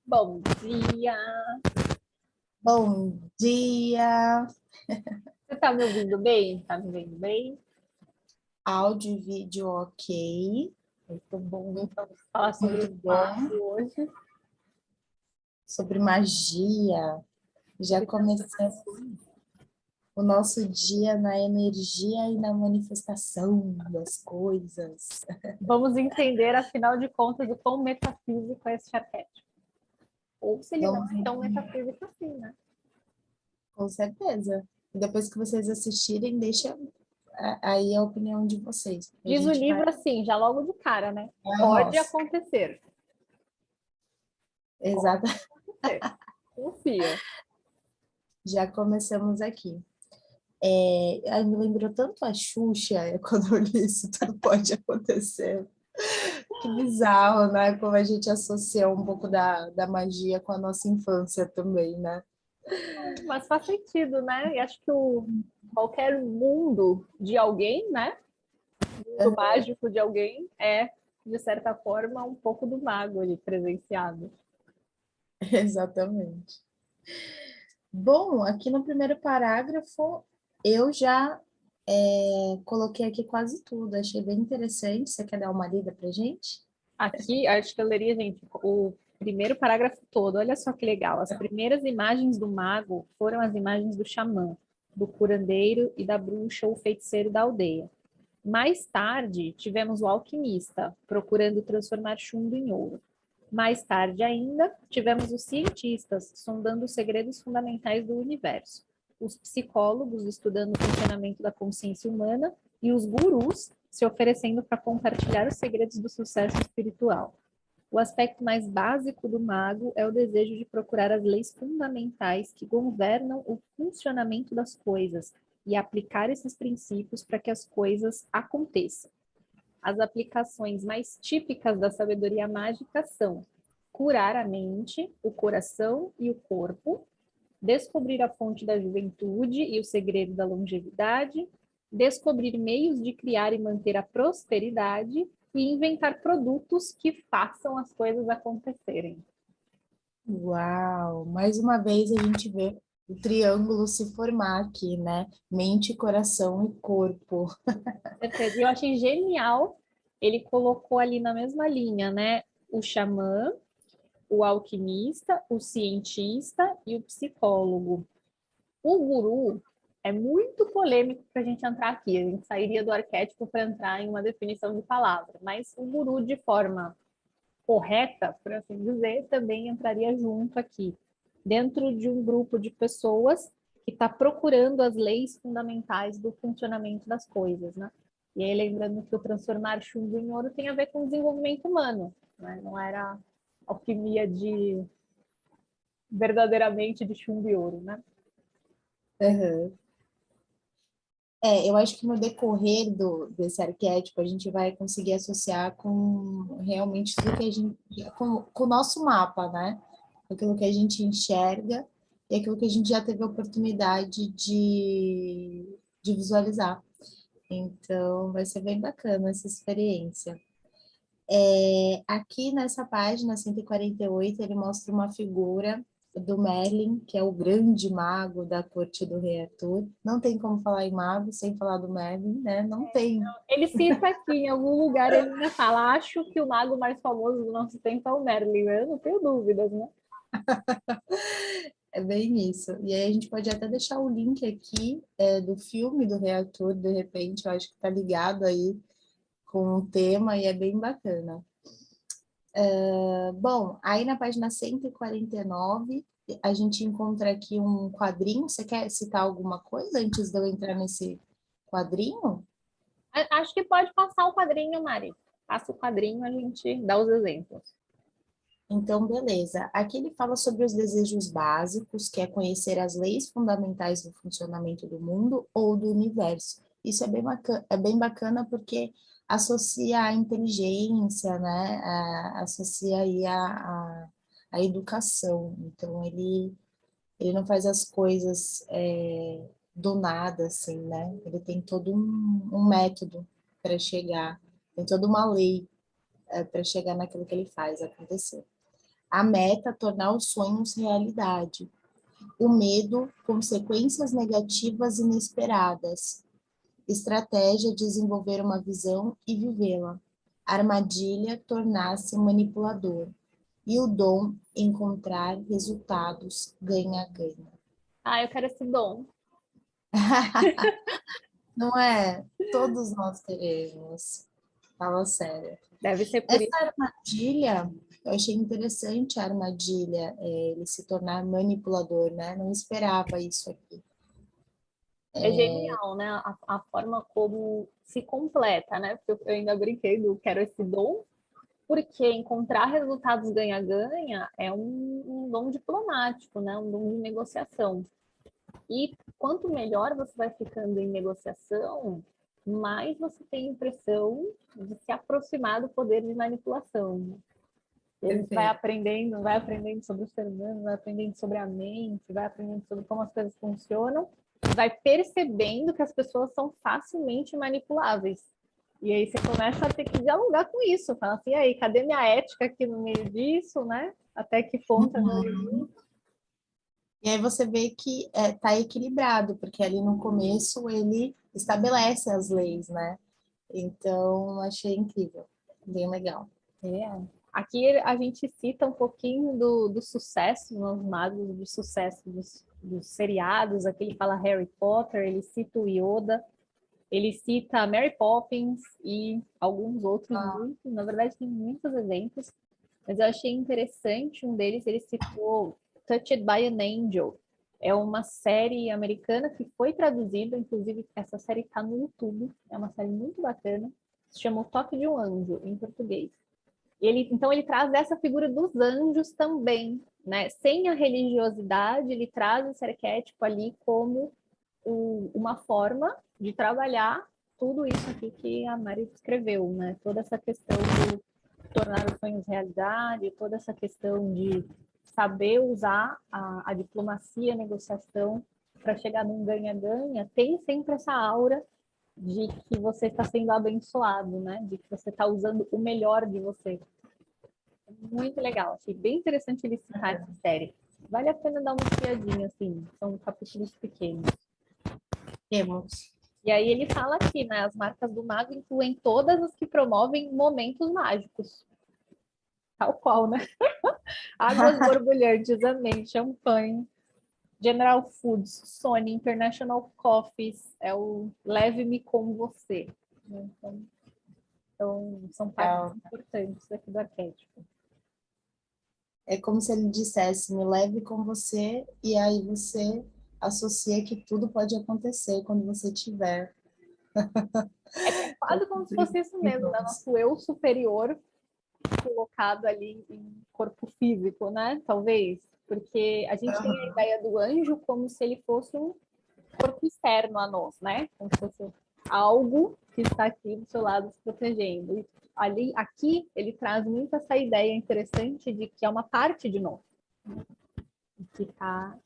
Bom dia! Bom dia! Você tá me ouvindo bem? Tá me vendo bem? Áudio e vídeo ok. Muito bom. Vamos falar sobre Muito o bom. mago hoje. Sobre magia. Já Sobre começamos transformações. o nosso dia na energia e na manifestação das coisas. Vamos entender, afinal de contas, o quão metafísico é esse arquétipo. Ou se ele não Vamos, é tão metafísico assim, né? com certeza. E depois que vocês assistirem, deixa aí a opinião de vocês. A Diz o gente vai. livro assim, já logo de cara, né? Pode Nossa, acontecer. Pode exato. acontecer. Confia. Já começamos aqui. Aí me lembrou tanto a Xuxa, quando eu li isso, tudo pode acontecer. Que bizarro, né? Como a gente associa um pouco da magia com a nossa infância também, né? Mas faz sentido, né? E acho que qualquer mundo de alguém, né? Mundo mágico de alguém é, de certa forma, um pouco do mago ali presenciado. Exatamente. Bom, aqui no primeiro parágrafo, eu já coloquei aqui quase tudo. Achei bem interessante. Você quer dar uma lida pra gente? Aqui, acho que eu leria, gente, o primeiro parágrafo todo. Olha só que legal. As primeiras imagens do mago foram as imagens do xamã, do curandeiro e da bruxa ou feiticeiro da aldeia. Mais tarde, tivemos o alquimista, procurando transformar chumbo em ouro. Mais tarde ainda, tivemos os cientistas, sondando os segredos fundamentais do universo. Os psicólogos, estudando o funcionamento da consciência humana. E os gurus, se oferecendo para compartilhar os segredos do sucesso espiritual. O aspecto mais básico do mago é o desejo de procurar as leis fundamentais que governam o funcionamento das coisas e aplicar esses princípios para que as coisas aconteçam. As aplicações mais típicas da sabedoria mágica são curar a mente, o coração e o corpo, descobrir a fonte da juventude e o segredo da longevidade, descobrir meios de criar e manter a prosperidade e inventar produtos que façam as coisas acontecerem. Uau! Mais uma vez a gente vê o triângulo se formar aqui, né? Mente, coração e corpo. Certeza. E eu achei genial, ele colocou ali na mesma linha, né? O xamã, o alquimista, o cientista e o psicólogo. O guru é muito polêmico para a gente entrar aqui. A gente sairia do arquétipo para entrar em uma definição de palavra. Mas o guru, de forma correta, por assim dizer, também entraria junto aqui, dentro de um grupo de pessoas que está procurando as leis fundamentais do funcionamento das coisas, né? E aí, lembrando que o transformar chumbo em ouro tem a ver com o desenvolvimento humano, né? Não era alquimia de verdadeiramente de chumbo e ouro, né? Uhum. Eu acho que no decorrer desse arquétipo a gente vai conseguir associar com realmente tudo que a gente, com o nosso mapa, né? Aquilo que a gente enxerga e aquilo que a gente já teve a oportunidade de visualizar. Então, vai ser bem bacana essa experiência. Aqui nessa página 148, ele mostra uma figura do Merlin, que é o grande mago da corte do rei Arthur. Não tem como falar em mago sem falar do Merlin, né? Não tem. Ele cita aqui em algum lugar, ele ainda fala, acho que o mago mais famoso do nosso tempo é o Merlin, eu não tenho dúvidas, né? É bem isso. E aí a gente pode até deixar o link aqui do filme do Rei Arthur, de repente, eu acho que tá ligado aí com o tema e é bem bacana. Bom, aí na página 149, a gente encontra aqui um quadrinho. Você quer citar alguma coisa antes de eu entrar nesse quadrinho? Acho que pode passar o quadrinho, Mari. Passa o quadrinho, a gente dá os exemplos. Então, beleza. Aqui ele fala sobre os desejos básicos, que é conhecer as leis fundamentais do funcionamento do mundo ou do universo. Isso é bem bacana porque associa a inteligência, né? Associa aí a educação. Então, ele não faz as coisas do nada, assim, né? Ele tem todo um método para chegar, tem toda uma lei para chegar naquilo que ele faz acontecer. A meta, tornar os sonhos realidade. O medo, consequências negativas inesperadas. Estratégia, desenvolver uma visão e vivê-la. Armadilha, tornar-se manipulador. E o dom, encontrar resultados, ganha-ganha. Ah, eu quero esse dom. Não é? Todos nós queremos. Fala sério. Deve ser por Essa isso. armadilha, eu achei interessante a armadilha, ele se tornar manipulador, né? Não esperava isso aqui. É genial, né? A forma como se completa, né? Porque eu ainda brinquei do quero esse dom, porque encontrar resultados ganha-ganha é um dom diplomático, né? Um dom de negociação. E quanto melhor você vai ficando em negociação, mais você tem a impressão de se aproximar do poder de manipulação. E a gente vai aprendendo sobre o ser humano, vai aprendendo sobre a mente, vai aprendendo sobre como as coisas funcionam, vai percebendo que as pessoas são facilmente manipuláveis. E aí você começa a ter que dialogar com isso. Fala assim, e aí, cadê minha ética aqui no meio disso, né? Até que ponto é meu limite? E aí você vê que tá equilibrado, porque ali no começo ele estabelece as leis, né? Então, achei incrível, bem legal. É. Aqui a gente cita um pouquinho do sucesso, nos magos, do sucesso dos seriados. Aqui ele fala Harry Potter, ele cita o Yoda, ele cita Mary Poppins e alguns outros muitos. Na verdade, tem muitos exemplos, mas eu achei interessante um deles, ele citou Touched by an Angel. É uma série americana que foi traduzida, inclusive essa série está no YouTube, é uma série muito bacana, se chama O Toque de um Anjo, em português. Então ele traz essa figura dos anjos também, né? Sem a religiosidade, ele traz esse arquétipo ali como uma forma de trabalhar tudo isso aqui que a Mari descreveu, né? Toda essa questão de tornar os sonhos realidade, toda essa questão de saber usar a diplomacia, a negociação para chegar num ganha-ganha, tem sempre essa aura de que você está sendo abençoado, né? De que você está usando o melhor de você. Muito legal, achei bem interessante ele citar essa série. Vale a pena dar uma espiadinha, assim, são capítulos pequenos. Temos. E aí ele fala aqui, né? As marcas do mago incluem todas as que promovem momentos mágicos. Tal qual, né? Águas borbulhantes, amém, champanhe, General Foods, Sony, International Coffees, é o Leve-me com você. Então, são partes importantes aqui do arquétipo. É como se ele dissesse, me leve com você, e aí você associa que tudo pode acontecer quando você tiver. É quase como se fosse isso mesmo, né? Nosso eu superior colocado ali em corpo físico, né? Talvez. Porque a gente tem a ideia do anjo como se ele fosse um corpo externo a nós, né? Como se fosse algo que está aqui do seu lado se protegendo. E aqui, ele traz muito essa ideia interessante de que é uma parte de nós, que tá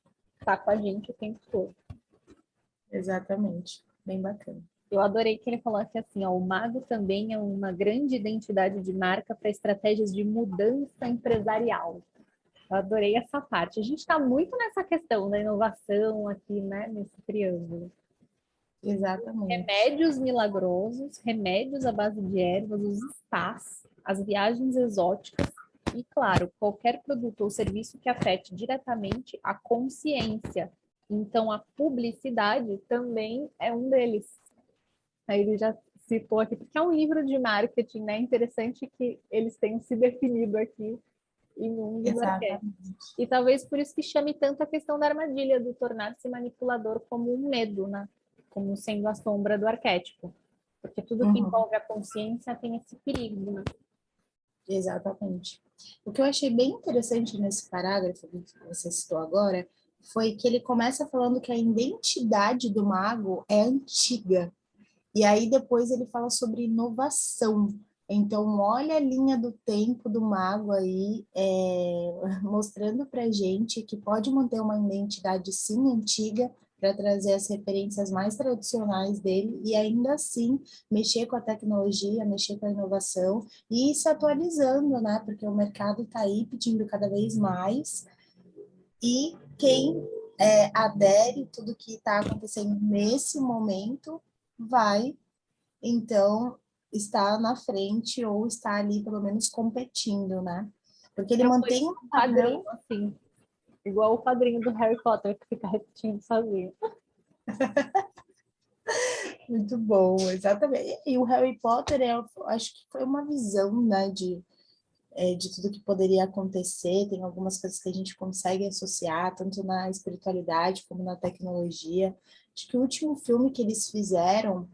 com a gente o tempo todo. Exatamente, bem bacana. Eu adorei que ele falasse assim, ó, o mago também é uma grande identidade de marca para estratégias de mudança empresarial. Eu adorei essa parte. A gente está muito nessa questão da inovação aqui, né, nesse triângulo. Exatamente. Remédios milagrosos, remédios à base de ervas, os spas, as viagens exóticas e, claro, qualquer produto ou serviço que afete diretamente a consciência. Então, a publicidade também é um deles. Aí ele já citou aqui, porque é um livro de marketing, né? Interessante que eles tenham se definido aqui em um dos arquétipos. E talvez por isso que chame tanto a questão da armadilha, do tornar-se manipulador como um medo, né? Como sendo a sombra do arquétipo. Porque tudo que envolve a consciência tem esse perigo, né? Exatamente. O que eu achei bem interessante nesse parágrafo que você citou agora foi que ele começa falando que a identidade do mago é antiga. E aí depois ele fala sobre inovação. Então, olha a linha do tempo do mago aí, mostrando para gente que pode manter uma identidade sim antiga, para trazer as referências mais tradicionais dele e ainda assim mexer com a tecnologia, mexer com a inovação e ir se atualizando, né? Porque o mercado está aí pedindo cada vez mais e quem adere tudo que está acontecendo nesse momento vai, então, estar na frente ou estar ali, pelo menos, competindo, né? Porque ele mantém um padrão, padrão. assim, igual o padrinho do Harry Potter, que fica repetindo sozinho. Muito bom, exatamente. E o Harry Potter, acho que foi uma visão, né, de tudo que poderia acontecer. Tem algumas coisas que a gente consegue associar, tanto na espiritualidade como na tecnologia. Acho que o último filme que eles fizeram,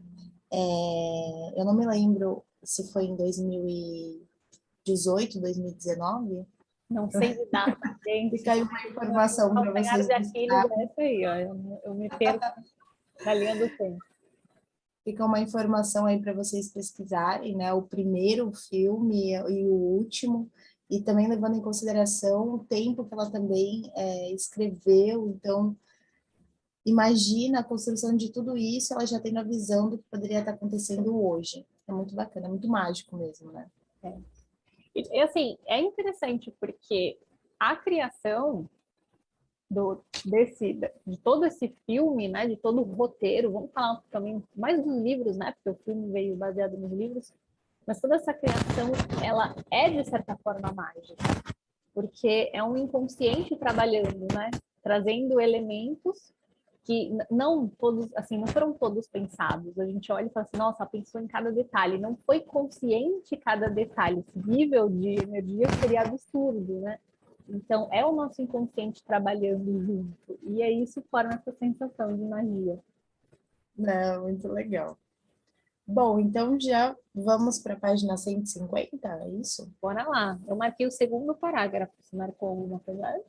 eu não me lembro se foi em 2018, 2019. Não sei de data, gente. Fica aí uma informação para Calcanhar vocês de Aquiles buscarem. é essa aí, ó. Eu me perco na linha do tempo. Fica uma informação aí para vocês pesquisarem, né? O primeiro filme e o último, e também levando em consideração o tempo que ela também escreveu. Então, imagina a construção de tudo isso, ela já tem a visão do que poderia estar acontecendo hoje. É muito bacana, é muito mágico mesmo, né? É. E assim, é interessante porque a criação de todo esse filme, né, de todo o roteiro, vamos falar também mais dos livros, né, porque o filme veio baseado nos livros, mas toda essa criação, ela é de certa forma mágica, porque é um inconsciente trabalhando, né, trazendo elementos que não todos, assim, não foram todos pensados. A gente olha e fala assim, nossa, pensou em cada detalhe, não foi consciente cada detalhe. Esse nível de energia seria absurdo, né? Então, é o nosso inconsciente trabalhando junto. E é isso que forma essa sensação de magia. Não, muito legal. Bom, então já vamos para a página 150, é isso? Bora lá. Eu marquei o segundo parágrafo. Você marcou alguma coisa?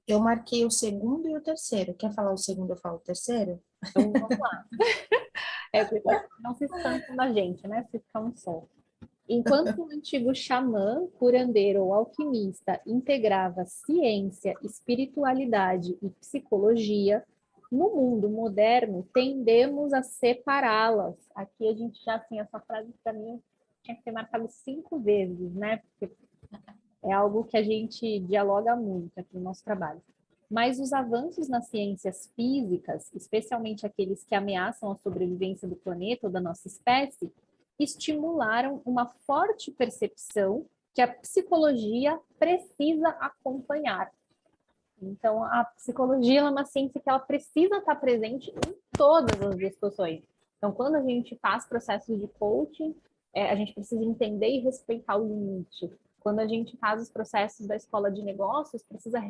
Eu marquei o segundo e o terceiro. Quer falar o segundo, eu falo o terceiro? Então, vamos lá. É, não se espantam da gente, né? Se ficar um só. Enquanto o antigo xamã, curandeiro ou alquimista integrava ciência, espiritualidade e psicologia, no mundo moderno tendemos a separá-las. Aqui a gente já, assim, essa frase para mim tinha que ser marcada 5 vezes, né? Porque é algo que a gente dialoga muito aqui no nosso trabalho. Mas os avanços nas ciências físicas, especialmente aqueles que ameaçam a sobrevivência do planeta ou da nossa espécie, estimularam uma forte percepção que a psicologia precisa acompanhar. Então, a psicologia é uma ciência que ela precisa estar presente em todas as discussões. Então, quando a gente faz processos de coaching, a gente precisa entender e respeitar o limite. Quando a gente faz os processos da escola de negócios, precisa,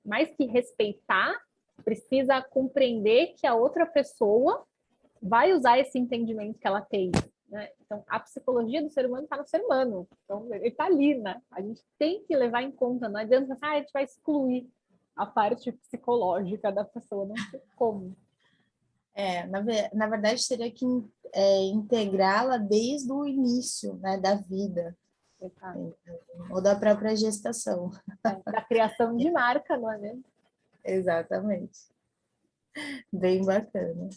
mais que respeitar, precisa compreender que a outra pessoa vai usar esse entendimento que ela tem. Né? Então, a psicologia do ser humano está no ser humano. Então, ele está ali, né? A gente tem que levar em conta. Não adianta pensar, a gente vai excluir a parte psicológica da pessoa. Não tem como. Na verdade, teria que integrá-la desde o início, né, da vida, ou da própria gestação. Da criação de marca, não é mesmo? Exatamente. Bem bacana.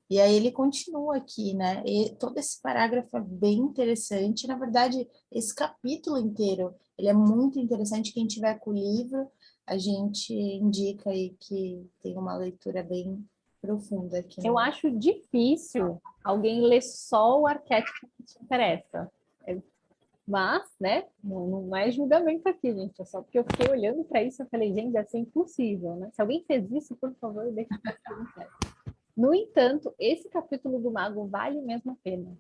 E aí ele continua aqui, né? E todo esse parágrafo é bem interessante. Na verdade, esse capítulo inteiro, ele é muito interessante. Quem tiver com o livro, a gente indica aí que tem uma leitura bem profunda aqui. Eu acho difícil alguém ler só o arquétipo que te interessa. Mas, né, não é julgamento aqui, gente. É só porque eu fiquei olhando para isso e falei, gente, deve ser impossível, né? Se alguém fez isso, por favor, deixe para No entanto, esse capítulo do Mago vale mesmo a pena.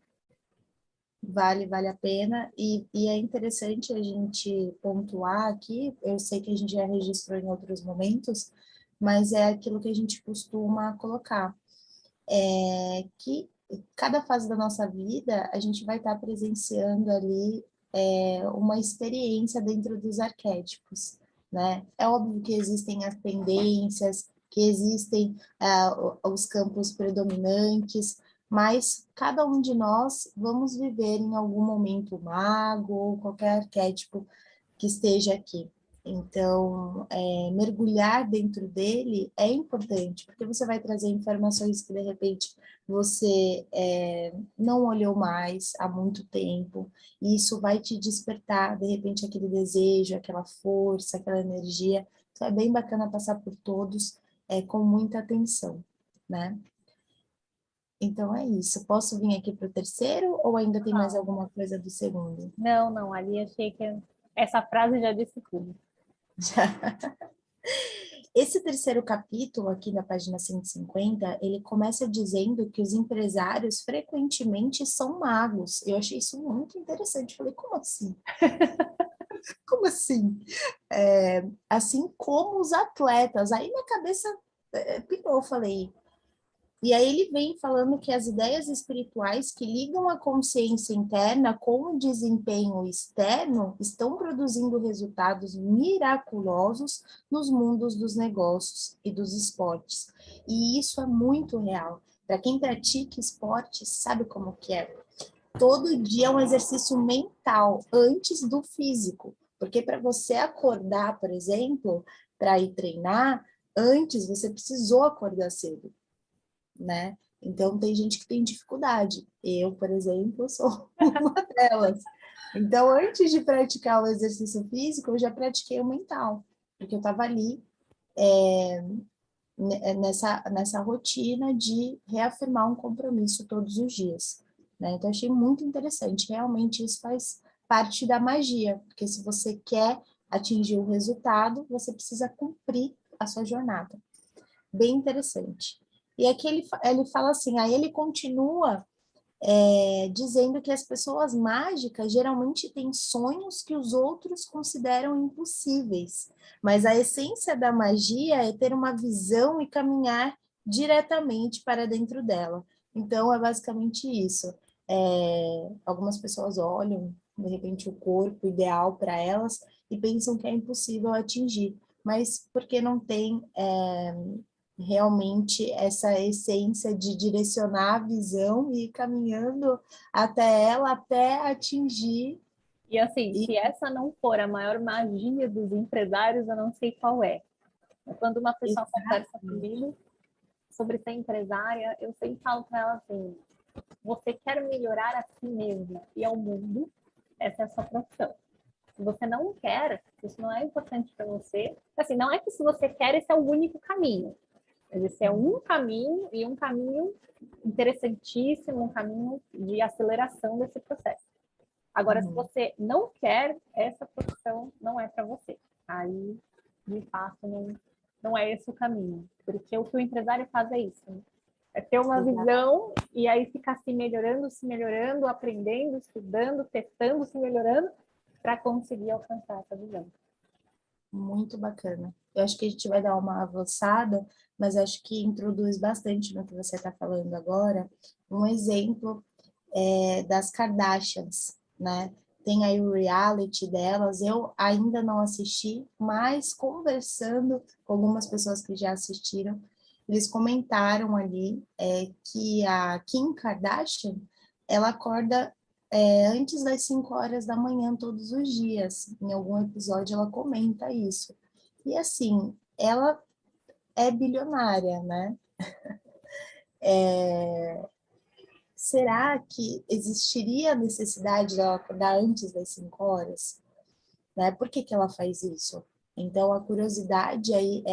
Vale a pena. E é interessante a gente pontuar aqui, eu sei que a gente já registrou em outros momentos, mas é aquilo que a gente costuma colocar. Que cada fase da nossa vida, a gente vai estar presenciando ali uma experiência dentro dos arquétipos, né? É óbvio que existem as tendências, que existem os campos predominantes, mas cada um de nós vamos viver em algum momento o mago ou qualquer arquétipo que esteja aqui. Então, mergulhar dentro dele é importante, porque você vai trazer informações que, de repente, você não olhou mais há muito tempo, e isso vai te despertar, de repente, aquele desejo, aquela força, aquela energia. Então, é bem bacana passar por todos com muita atenção, né? Então, é isso. Posso vir aqui para o terceiro, ou ainda tem mais Ah, alguma coisa do segundo? não, não, ali achei que essa frase já disse tudo. Esse terceiro capítulo, aqui na página 150, ele começa dizendo que os empresários frequentemente são magos. Eu achei isso muito interessante. Falei, como assim? Como assim? Assim como os atletas. Aí minha cabeça pirou, falei. E aí ele vem falando que as ideias espirituais que ligam a consciência interna com o desempenho externo estão produzindo resultados miraculosos nos mundos dos negócios e dos esportes. E isso é muito real. Para quem pratica esporte, sabe como que é? Todo dia é um exercício mental antes do físico. Porque para você acordar, por exemplo, para ir treinar, antes você precisou acordar cedo, né? Então, tem gente que tem dificuldade. Eu, por exemplo, sou uma delas. Então, antes de praticar o exercício físico, eu já pratiquei o mental, porque eu estava ali nessa rotina de reafirmar um compromisso todos os dias, né? Então, achei muito interessante. Realmente, isso faz parte da magia, porque se você quer atingir o resultado, você precisa cumprir a sua jornada. Bem interessante. E aqui ele fala assim, aí ele continua dizendo que as pessoas mágicas geralmente têm sonhos que os outros consideram impossíveis, mas a essência da magia é ter uma visão e caminhar diretamente para dentro dela. Então, é basicamente isso. Algumas pessoas olham, de repente, o corpo ideal para elas e pensam que é impossível atingir, mas porque não tem realmente essa essência de direcionar a visão e ir caminhando até ela, até atingir. E assim, E, se essa não for a maior magia dos empresários, eu não sei qual é. Quando uma pessoa conversa comigo sobre ser empresária, eu sempre falo para ela assim: você quer melhorar a si mesma e ao mundo, essa é a sua profissão. Se você não quer, isso não é importante para você. Assim, não é que se você quer, esse é o único caminho. Mas esse é um caminho e um caminho interessantíssimo, um caminho de aceleração desse processo. Agora, se você não quer, essa profissão não é para você. Aí, de fato, não é esse o caminho. Porque o que o empresário faz é isso. Né? É ter uma visão e aí ficar se melhorando, aprendendo, estudando, testando, se melhorando para conseguir alcançar essa visão. muito bacana. Eu acho que a gente vai dar uma avançada, mas acho que introduz bastante no que você está falando agora. Um exemplo das Kardashians, né? Tem aí o reality delas, eu ainda não assisti, mas conversando com algumas pessoas que já assistiram, eles comentaram ali que a Kim Kardashian, ela acorda antes das 5 horas da manhã todos os dias. Em algum episódio ela comenta isso. E assim, ela é bilionária, né? Será que existiria a necessidade dela acordar antes das 5 horas? Né? Por que ela faz isso? Então, a curiosidade aí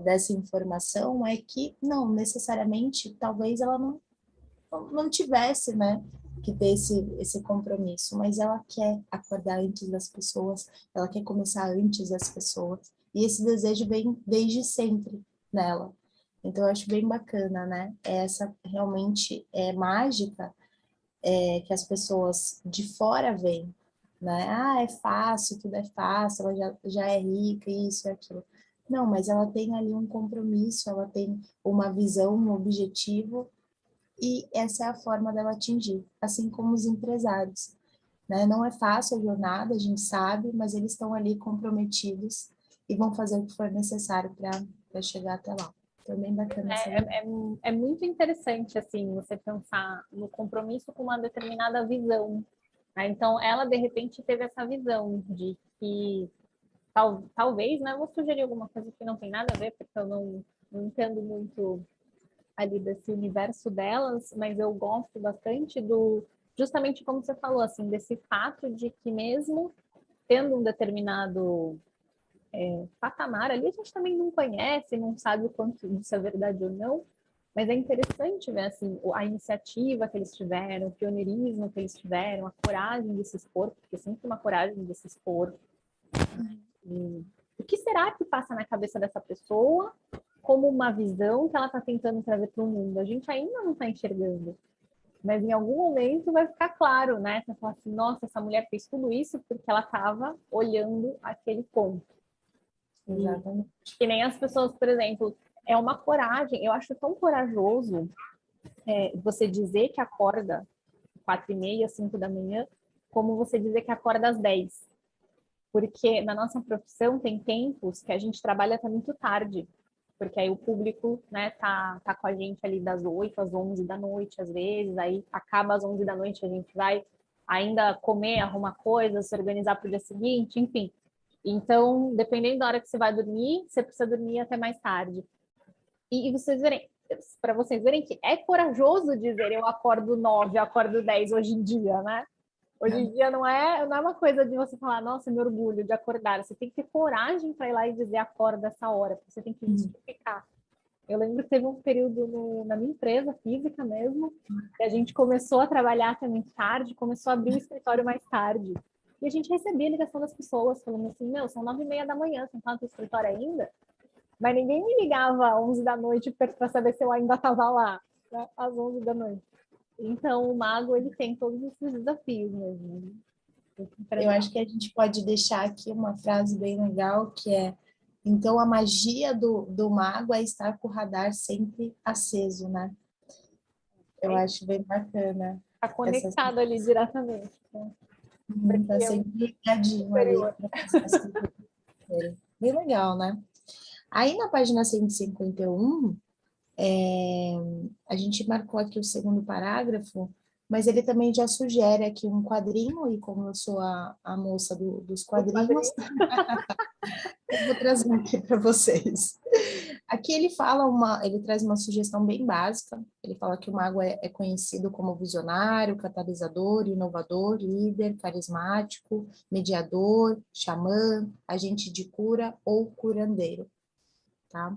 dessa informação é que, não, necessariamente, talvez ela não tivesse, né, que ter esse compromisso, mas ela quer acordar antes das pessoas, ela quer começar antes das pessoas, e esse desejo vem desde sempre nela. Então, eu acho bem bacana, né? Essa realmente é mágica que as pessoas de fora veem, né? Ah, é fácil, tudo é fácil, ela já é rica, isso e aquilo. Não, mas ela tem ali um compromisso, ela tem uma visão, um objetivo, e essa é a forma dela atingir, assim como os empresários. Né? Não é fácil a jornada, a gente sabe, mas eles estão ali comprometidos e vão fazer o que for necessário para chegar até lá. Então, bem bacana essa visão. É muito interessante, assim, você pensar no compromisso com uma determinada visão. Então, ela, de repente, teve essa visão de que talvez, né? Eu vou sugerir alguma coisa que não tem nada a ver, porque eu não entendo muito ali desse universo delas, mas eu gosto bastante justamente como você falou, assim, desse fato de que mesmo tendo um determinado patamar ali, a gente também não conhece, não sabe o quanto isso é verdade ou não, mas é interessante ver assim, a iniciativa que eles tiveram, o pioneirismo que eles tiveram, a coragem de se expor, porque sempre uma coragem de se expor. E o que será que passa na cabeça dessa pessoa como uma visão que ela está tentando trazer para o mundo? A gente ainda não está enxergando. Mas em algum momento vai ficar claro, né? Você fala assim, nossa, essa mulher fez tudo isso porque ela estava olhando aquele ponto. Exatamente. Que nem as pessoas, por exemplo, é uma coragem. Eu acho tão corajoso você dizer que acorda 4h30, 5 da manhã, como você dizer que acorda às 10. Porque na nossa profissão tem tempos que a gente trabalha até muito tarde. Porque aí o público, né, tá com a gente ali das 8 às 11 da noite, às vezes, aí acaba às 11 da noite, a gente vai ainda comer, arrumar coisas, se organizar para o dia seguinte, enfim. Então, dependendo da hora que você vai dormir, você precisa dormir até mais tarde. E vocês verem, para vocês verem que é corajoso dizer eu acordo 9, eu acordo 10 hoje em dia, né? Hoje em dia não é uma coisa de você falar, nossa, me orgulho de acordar. Você tem que ter coragem para ir lá e dizer acorda essa hora, porque você tem que justificar. Eu lembro que teve um período na minha empresa física mesmo, que a gente começou a trabalhar até muito tarde, começou a abrir o escritório mais tarde. E a gente recebia a ligação das pessoas falando assim, meu, são 9h30 da manhã, você não está no escritório ainda? Mas ninguém me ligava às 11 da noite para saber se eu ainda estava lá, né? Às 11 da noite. Então, o mago, ele tem todos esses desafios mesmo. Eu acho que a gente pode deixar aqui uma frase bem legal, que é: então a magia do mago é estar com o radar sempre aceso, né? Eu acho bem bacana. Está conectado ali diretamente. Né? Porque Tá é um sempre ligadinho ali. superior. Bem legal, né? Aí na página 151, a gente marcou aqui o segundo parágrafo, mas ele também já sugere aqui um quadrinho, e como eu sou a moça dos O quadrinho. quadrinhos, eu vou trazer aqui para vocês. Aqui ele traz uma sugestão bem básica. Ele fala que o mago é conhecido como visionário, catalisador, inovador, líder, carismático, mediador, xamã, agente de cura ou curandeiro, tá?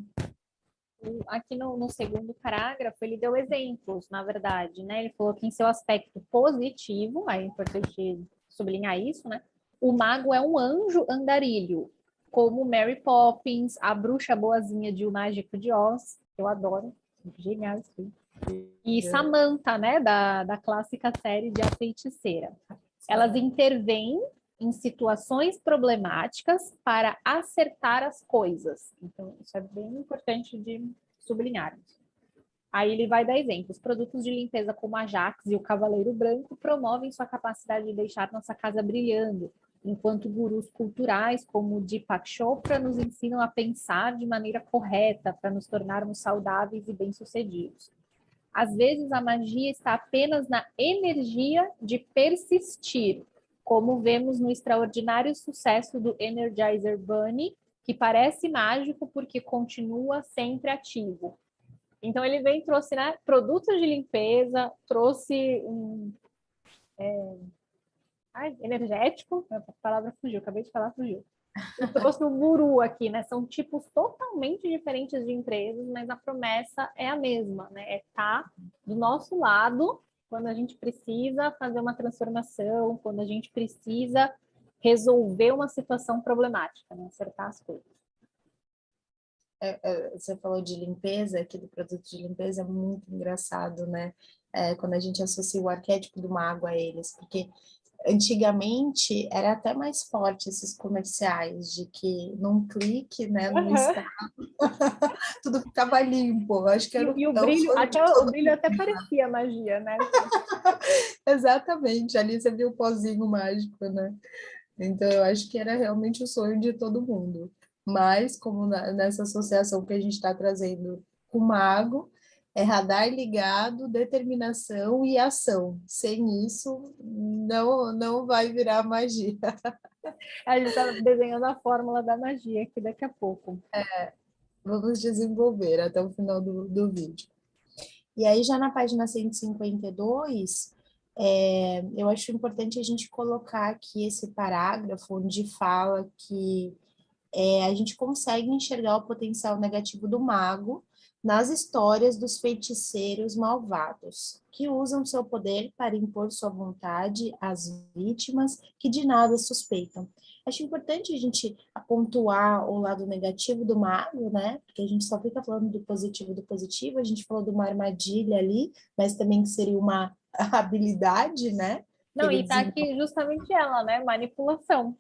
Aqui no segundo parágrafo, ele deu exemplos, na verdade, né? Ele falou que em seu aspecto positivo, aí é importante sublinhar isso, né? O mago é um anjo andarilho, como Mary Poppins, a bruxa boazinha de O Mágico de Oz, eu adoro, genial isso. E Samantha, né? Da clássica série de A Feiticeira. Elas intervêm em situações problemáticas para acertar as coisas. Então, isso é bem importante de sublinhar. Aí ele vai dar exemplos. Produtos de limpeza como a Ajax e o Cavaleiro Branco promovem sua capacidade de deixar nossa casa brilhando, enquanto gurus culturais como Deepak Chopra nos ensinam a pensar de maneira correta para nos tornarmos saudáveis e bem-sucedidos. Às vezes a magia está apenas na energia de persistir, como vemos no extraordinário sucesso do Energizer Bunny, que parece mágico porque continua sempre ativo. Então ele vem trouxe, né, produtos de limpeza, trouxe energético, a palavra fugiu, acabei de falar, fugiu. Eu trouxe o guru aqui, né? São tipos totalmente diferentes de empresas, mas a promessa é a mesma, né? É estar do nosso lado quando a gente precisa fazer uma transformação, quando a gente precisa resolver uma situação problemática, né? Acertar as coisas. Você falou de limpeza, aqui do produto de limpeza, é muito engraçado, né? Quando a gente associa o arquétipo do mago a eles, porque antigamente era até mais forte esses comerciais de que num clique, né, num estado, tudo ficava limpo. Acho que era E o é o brilho, sonho de até o todo brilho até parecia magia, né? Exatamente, ali você viu o pozinho mágico, né? Então eu acho que era realmente o sonho de todo mundo. Mas, como nessa associação que a gente está trazendo com o mago, É radar ligado, determinação e ação. Sem isso, não vai virar magia. A gente está desenhando a fórmula da magia aqui daqui a pouco. Vamos desenvolver até o final do vídeo. E aí, já na página 152, eu acho importante a gente colocar aqui esse parágrafo onde fala que a gente consegue enxergar o potencial negativo do mago nas histórias dos feiticeiros malvados, que usam seu poder para impor sua vontade às vítimas que de nada suspeitam. Acho importante a gente pontuar o lado negativo do mago, né? Porque a gente só fica falando do positivo, a gente falou de uma armadilha ali, mas também que seria uma habilidade, né? Que Não, ele e tá desenvolve aqui justamente ela, né? Manipulação.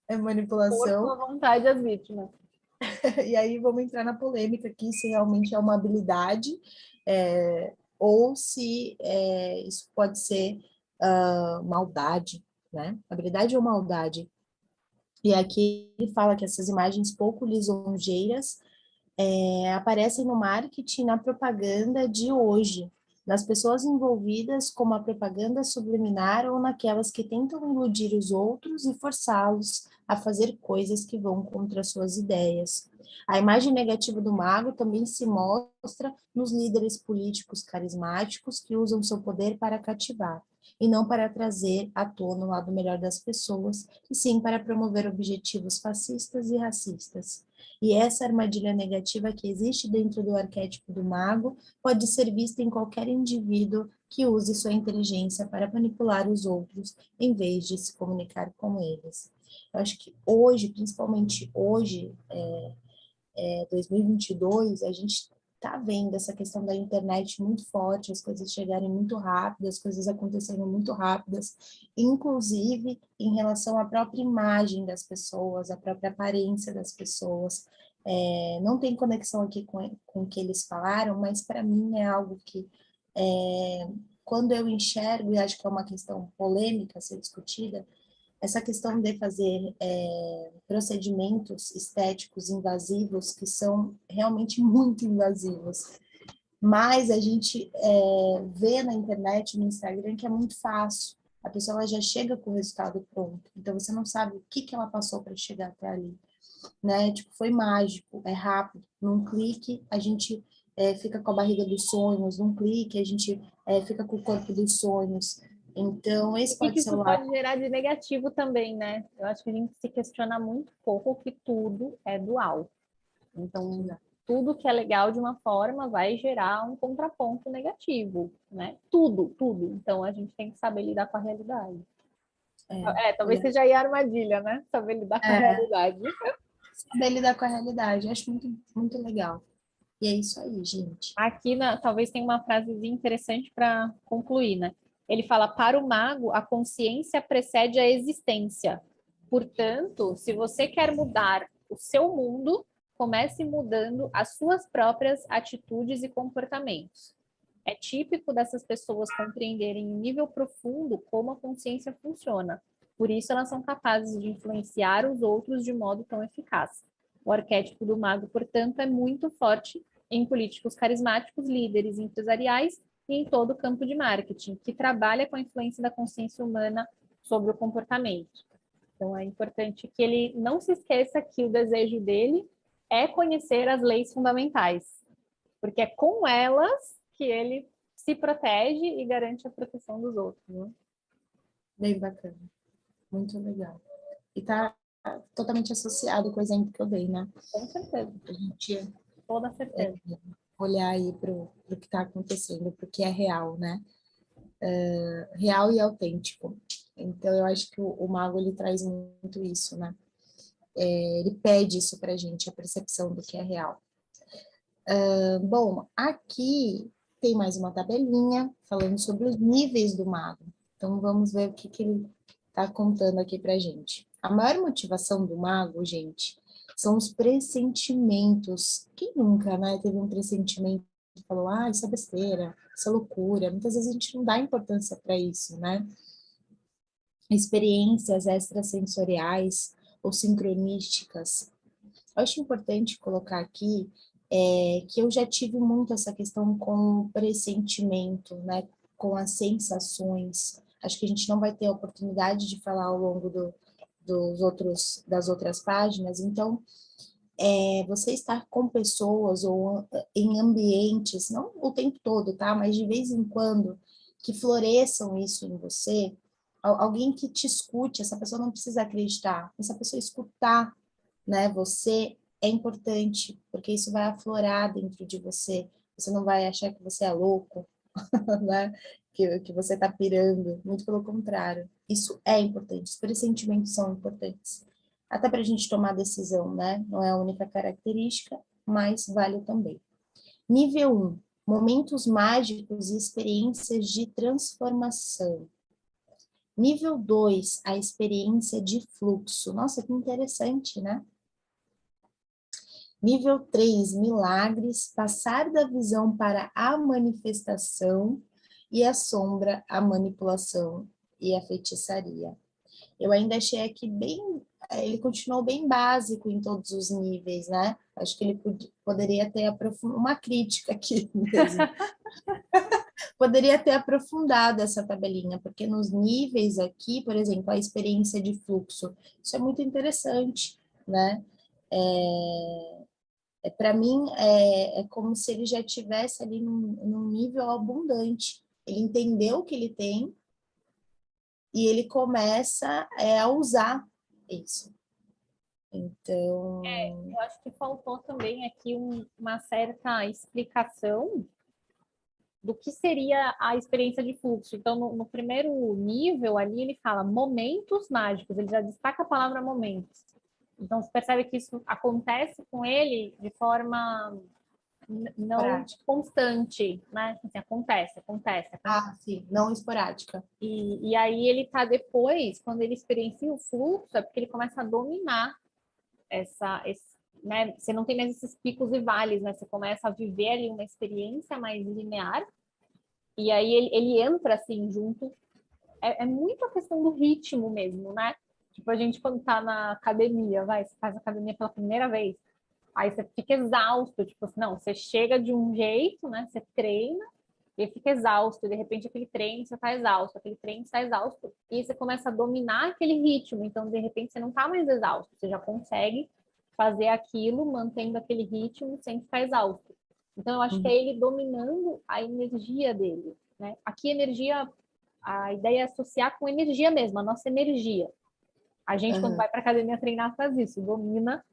Por manipulação. sua vontade às vítimas. E aí vamos entrar na polêmica aqui se realmente é uma habilidade ou se isso pode ser maldade, né? Habilidade ou maldade. E aqui ele fala que essas imagens pouco lisonjeiras aparecem no marketing e na propaganda de hoje, nas pessoas envolvidas como a propaganda subliminar ou naquelas que tentam iludir os outros e forçá-los a fazer coisas que vão contra suas ideias. A imagem negativa do mago também se mostra nos líderes políticos carismáticos que usam seu poder para cativar, e não para trazer à tona o lado melhor das pessoas, e sim para promover objetivos fascistas e racistas. E essa armadilha negativa que existe dentro do arquétipo do mago pode ser vista em qualquer indivíduo que use sua inteligência para manipular os outros, em vez de se comunicar com eles. Eu acho que hoje, principalmente hoje, 2022, a gente está vendo essa questão da internet muito forte, as coisas chegarem muito rápido, as coisas acontecerem muito rápidas, inclusive em relação à própria imagem das pessoas, à própria aparência das pessoas. Não tem conexão aqui com o que eles falaram, mas para mim é algo que, quando eu enxergo, e acho que é uma questão polêmica a ser discutida, essa questão de fazer procedimentos estéticos invasivos, que são realmente muito invasivos, mas a gente vê na internet, no Instagram, que é muito fácil. A pessoa ela já chega com o resultado pronto, então você não sabe o que ela passou para chegar até ali, né? Tipo, foi mágico, é rápido, num clique a gente fica com a barriga dos sonhos, num clique a gente fica com o corpo dos sonhos. Então, O esse que que pode ser isso o lado. pode gerar de negativo também, né? Eu acho que a gente se questiona muito pouco que tudo é dual. Então, tudo que é legal de uma forma vai gerar um contraponto negativo, né? Tudo, tudo. Então, a gente tem que saber lidar com a realidade. Talvez seja aí a armadilha, né? Saber lidar com a É, realidade. saber lidar com a realidade, eu acho muito, muito legal. E é isso aí, gente. Aqui, talvez tenha uma frasezinha interessante para concluir, né? Ele fala: para o mago, a consciência precede a existência. Portanto, se você quer mudar o seu mundo, comece mudando as suas próprias atitudes e comportamentos. É típico dessas pessoas compreenderem em nível profundo como a consciência funciona. Por isso, elas são capazes de influenciar os outros de modo tão eficaz. O arquétipo do mago, portanto, é muito forte em políticos carismáticos, líderes empresariais e em todo o campo de marketing, que trabalha com a influência da consciência humana sobre o comportamento. Então, é importante que ele não se esqueça que o desejo dele é conhecer as leis fundamentais, porque é com elas que ele se protege e garante a proteção dos outros. Né? Bem bacana. Muito legal. E tá totalmente associado com o exemplo que eu dei, né? Com certeza. A gente Toda certeza. olhar aí para o que está acontecendo, para o que é real, né? Real e autêntico. Então, eu acho que o mago, ele traz muito isso, né? Ele pede isso para a gente, a percepção do que é real. Bom, aqui tem mais uma tabelinha falando sobre os níveis do mago. Então, vamos ver o que ele está contando aqui para gente. A maior motivação do mago, gente, são os pressentimentos. Quem nunca, né, teve um pressentimento e falou, isso é besteira, isso é loucura. Muitas vezes a gente não dá importância para isso, né? Experiências extrasensoriais ou sincronísticas. Eu acho importante colocar aqui que eu já tive muito essa questão com o pressentimento, né, com as sensações. Acho que a gente não vai ter a oportunidade de falar ao longo das outras páginas, então, você estar com pessoas ou em ambientes, não o tempo todo, tá, mas de vez em quando, que floresçam isso em você, alguém que te escute, essa pessoa não precisa acreditar, essa pessoa escutar, né, você é importante, porque isso vai aflorar dentro de você. Você não vai achar que você é louco, né? Que você está pirando. Muito pelo contrário. Isso é importante. Os pressentimentos são importantes. Até para a gente tomar decisão, né? Não é a única característica, mas vale também. Nível 1. Momentos mágicos e experiências de transformação. Nível 2. A experiência de fluxo. Nossa, que interessante, né? Nível 3, milagres, passar da visão para a manifestação e a sombra, a manipulação e a feitiçaria. Eu ainda achei aqui ele continuou bem básico em todos os níveis, né? Acho que ele poderia ter aprofundado, uma crítica aqui mesmo, poderia ter aprofundado essa tabelinha, porque nos níveis aqui, por exemplo, a experiência de fluxo, isso é muito interessante, né? Para mim, é como se ele já estivesse ali num nível abundante. Ele entendeu o que ele tem e ele começa a usar isso. Então, Eu acho que faltou também aqui uma certa explicação do que seria a experiência de fluxo. Então, no primeiro nível ali, ele fala momentos mágicos, ele já destaca a palavra momentos. Então, você percebe que isso acontece com ele de forma não esporádica. constante, né? Assim, acontece. Ah, sim, não esporádica. E aí ele tá depois, quando ele experiencia o fluxo, é porque ele começa a dominar né? Você não tem mais esses picos e vales, né? Você começa a viver ali uma experiência mais linear, e aí ele entra assim junto. É muito a questão do ritmo mesmo, né? Tipo, a gente quando tá na academia, você faz academia pela primeira vez, aí você fica exausto, tipo assim, não, você chega de um jeito, né? Você treina e fica exausto, e de repente aquele treino você tá exausto, aquele treino você tá exausto, e você começa a dominar aquele ritmo, então de repente você não tá mais exausto, você já consegue fazer aquilo mantendo aquele ritmo sem ficar exausto. Então eu acho que é ele dominando a energia dele, né? Aqui energia, a ideia é associar com energia mesmo, a nossa energia. A gente quando vai para academia treinar faz isso, domina,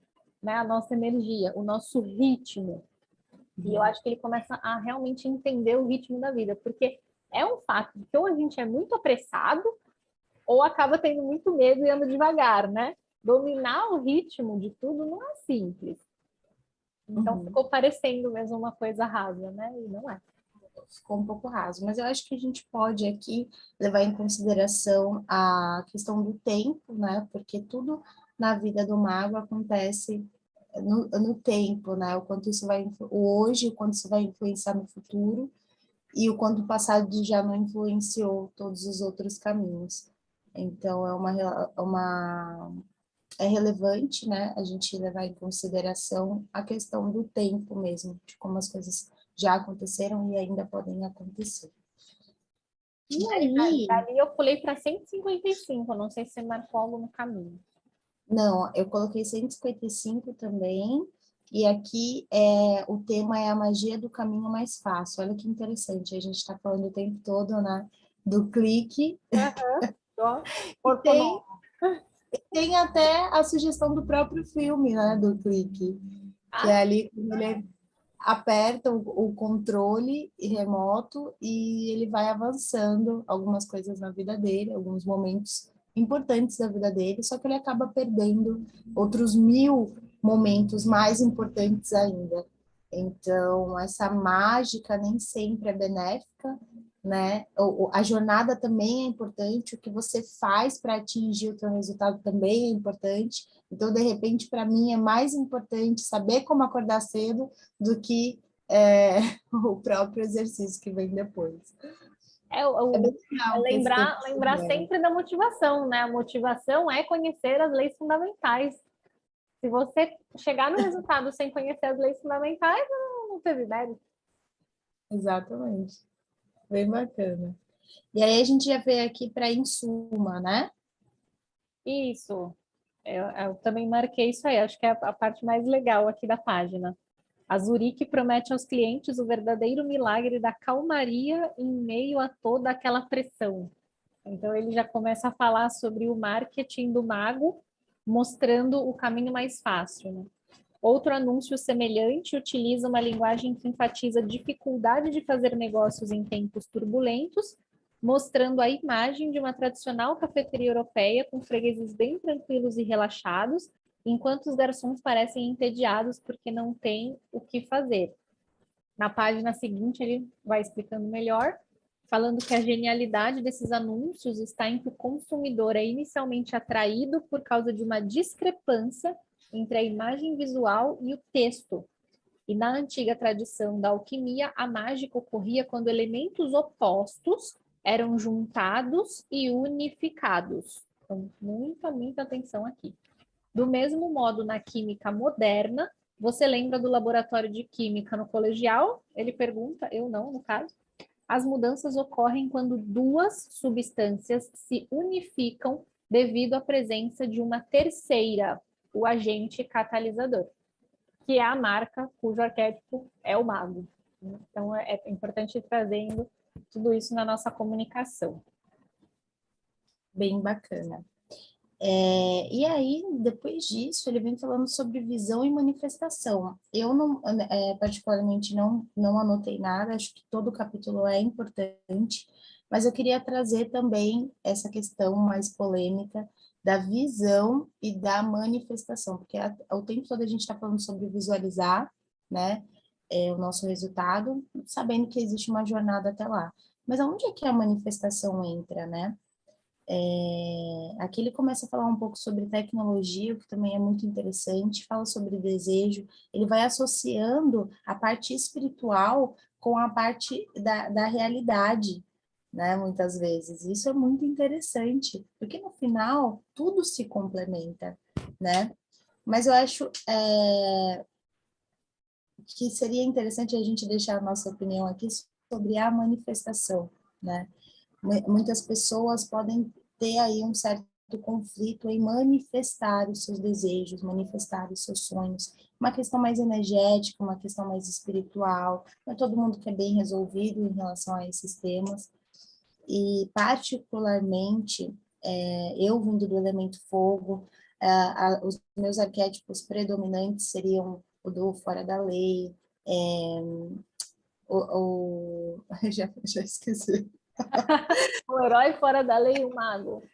né, a nossa energia, o nosso ritmo. E eu acho que ele começa a realmente entender o ritmo da vida, porque é um fato de que ou a gente é muito apressado, ou acaba tendo muito medo e anda devagar, né? Dominar o ritmo de tudo não é simples. Então ficou parecendo mesmo uma coisa rasa, né? E não é. Ficou um pouco raso, mas eu acho que a gente pode aqui levar em consideração a questão do tempo, né? Porque tudo na vida do mago acontece no tempo, né? O quanto isso vai, o hoje, o quanto isso vai influenciar no futuro e o quanto o passado já não influenciou todos os outros caminhos. Então, é relevante, né, a gente levar em consideração a questão do tempo mesmo, de como as coisas já aconteceram e ainda podem acontecer. E aí, Dali eu pulei para 155, não sei se você marcou algo no caminho. não, eu coloquei 155 também, e aqui o tema é a magia do caminho mais fácil. Olha que interessante, a gente está falando o tempo todo, né, do clique, e tem até a sugestão do próprio filme, né, do clique, que é ali quando ele aperta o controle remoto e ele vai avançando algumas coisas na vida dele, alguns momentos importantes da vida dele, só que ele acaba perdendo outros 1000 momentos mais importantes ainda. Então, essa mágica nem sempre é benéfica, né? A jornada também é importante, o que você faz para atingir o seu resultado também é importante. Então, de repente, para mim é mais importante saber como acordar cedo do que o próprio exercício que vem depois. É bem É legal ter esse lembrar sempre da motivação, né? A motivação é conhecer as leis fundamentais. Se você chegar no resultado sem conhecer as leis fundamentais, não teve mérito. Exatamente. Bem bacana. E aí a gente já veio aqui para Em Suma, né? Isso. Eu também marquei isso aí. Acho que é a parte mais legal aqui da página. A Zurique promete aos clientes o verdadeiro milagre da calmaria em meio a toda aquela pressão. Então, ele já começa a falar sobre o marketing do mago, mostrando o caminho mais fácil, né? Outro anúncio semelhante utiliza uma linguagem que enfatiza a dificuldade de fazer negócios em tempos turbulentos, mostrando a imagem de uma tradicional cafeteria europeia com fregueses bem tranquilos e relaxados, enquanto os garçons parecem entediados porque não têm o que fazer. Na página seguinte, ele vai explicando melhor, falando que a genialidade desses anúncios está em que o consumidor é inicialmente atraído por causa de uma discrepância entre a imagem visual e o texto. E na antiga tradição da alquimia, a mágica ocorria quando elementos opostos eram juntados e unificados. Então, muita atenção aqui. Do mesmo modo, na química moderna, você lembra do laboratório de química no colegial? Ele pergunta, eu não, no caso. As mudanças ocorrem quando duas substâncias se unificam devido à presença de uma terceira, o agente catalisador, que é a marca cujo arquétipo é o mago. Então, é importante ir trazendo tudo isso na nossa comunicação. Bem bacana. E aí, depois disso, ele vem falando sobre visão e manifestação. Eu, não, particularmente, não anotei nada, acho que todo o capítulo é importante, mas eu queria trazer também essa questão mais polêmica da visão e da manifestação, porque o tempo todo a gente está falando sobre visualizar, né, o nosso resultado, sabendo que existe uma jornada até lá. Mas aonde é que a manifestação entra, né? Aqui ele começa a falar um pouco sobre tecnologia, o que também é muito interessante, fala sobre desejo, ele vai associando a parte espiritual com a parte da realidade, né, muitas vezes. Isso é muito interessante, porque no final tudo se complementa, né? Mas eu acho que seria interessante a gente deixar a nossa opinião aqui sobre a manifestação, né? Muitas pessoas podem ter aí um certo conflito em manifestar os seus desejos, manifestar os seus sonhos, uma questão mais energética, uma questão mais espiritual, não é todo mundo que é bem resolvido em relação a esses temas, e particularmente, eu vindo do elemento fogo, os meus arquétipos predominantes seriam o do fora da lei, já esqueci. O herói fora da lei, o mago.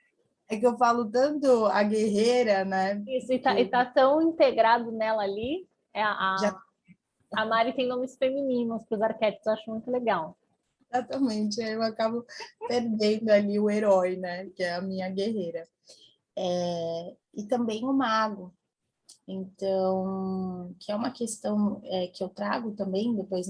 É que eu falo tanto a guerreira, né? Isso, e tá tão integrado nela ali. Já, A Mari tem nomes femininos para os arquétipos, eu acho muito legal. exatamente, aí eu acabo perdendo ali o herói, né? Que é a minha guerreira. E também o mago. Então, que é uma questão que eu trago também depois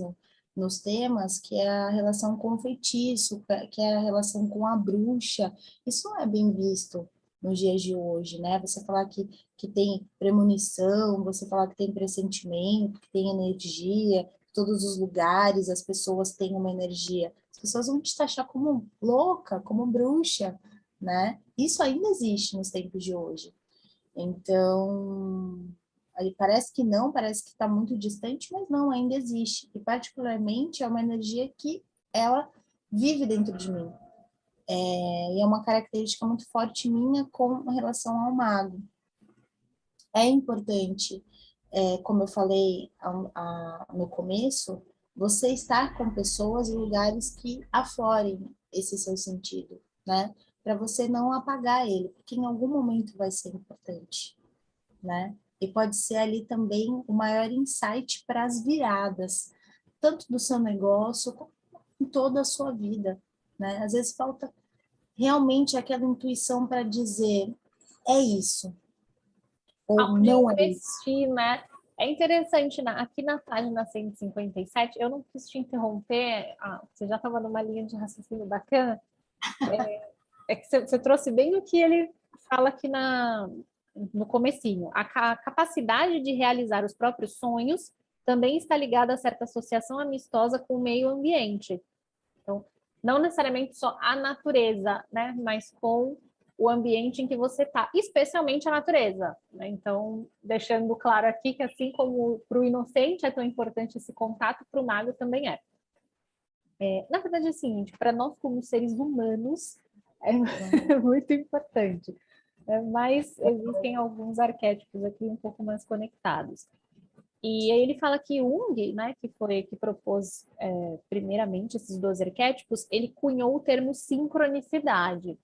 nos temas, que é a relação com o feitiço, que é a relação com a bruxa. Isso não é bem visto nos dias de hoje, né? Você falar que tem premonição, você falar que tem pressentimento, que tem energia, todos os lugares as pessoas têm uma energia. As pessoas vão te taxar como louca, como bruxa, né? Isso ainda existe nos tempos de hoje. Então, aí parece que não, parece que está muito distante, mas não, ainda existe. E particularmente é uma energia que ela vive dentro de mim. E é uma característica muito forte minha com relação ao mago. É importante, como eu falei no começo, você estar com pessoas e lugares que aflorem esse seu sentido, né? Para você não apagar ele, porque em algum momento vai ser importante, né? E pode ser ali também o maior insight para as viradas, tanto do seu negócio como em toda a sua vida, né? Às vezes falta realmente aquela intuição para dizer é isso ou Aonde não é isso. investir, né? É interessante, aqui na página 157, eu não quis te interromper, você já estava numa linha de raciocínio bacana, é que você trouxe bem o que ele fala aqui no comecinho, a capacidade de realizar os próprios sonhos também está ligada a certa associação amistosa com o meio ambiente. Então, não necessariamente só a natureza, né, mas com o ambiente em que você está, especialmente a natureza, né? Então, deixando claro aqui que assim como para o inocente é tão importante esse contato, para o mago também é. Na verdade, é o seguinte, para nós como seres humanos é muito importante, mas existem alguns arquétipos aqui um pouco mais conectados. E aí ele fala que Jung, né, que propôs primeiramente esses 12 arquétipos, ele cunhou o termo sincronicidade,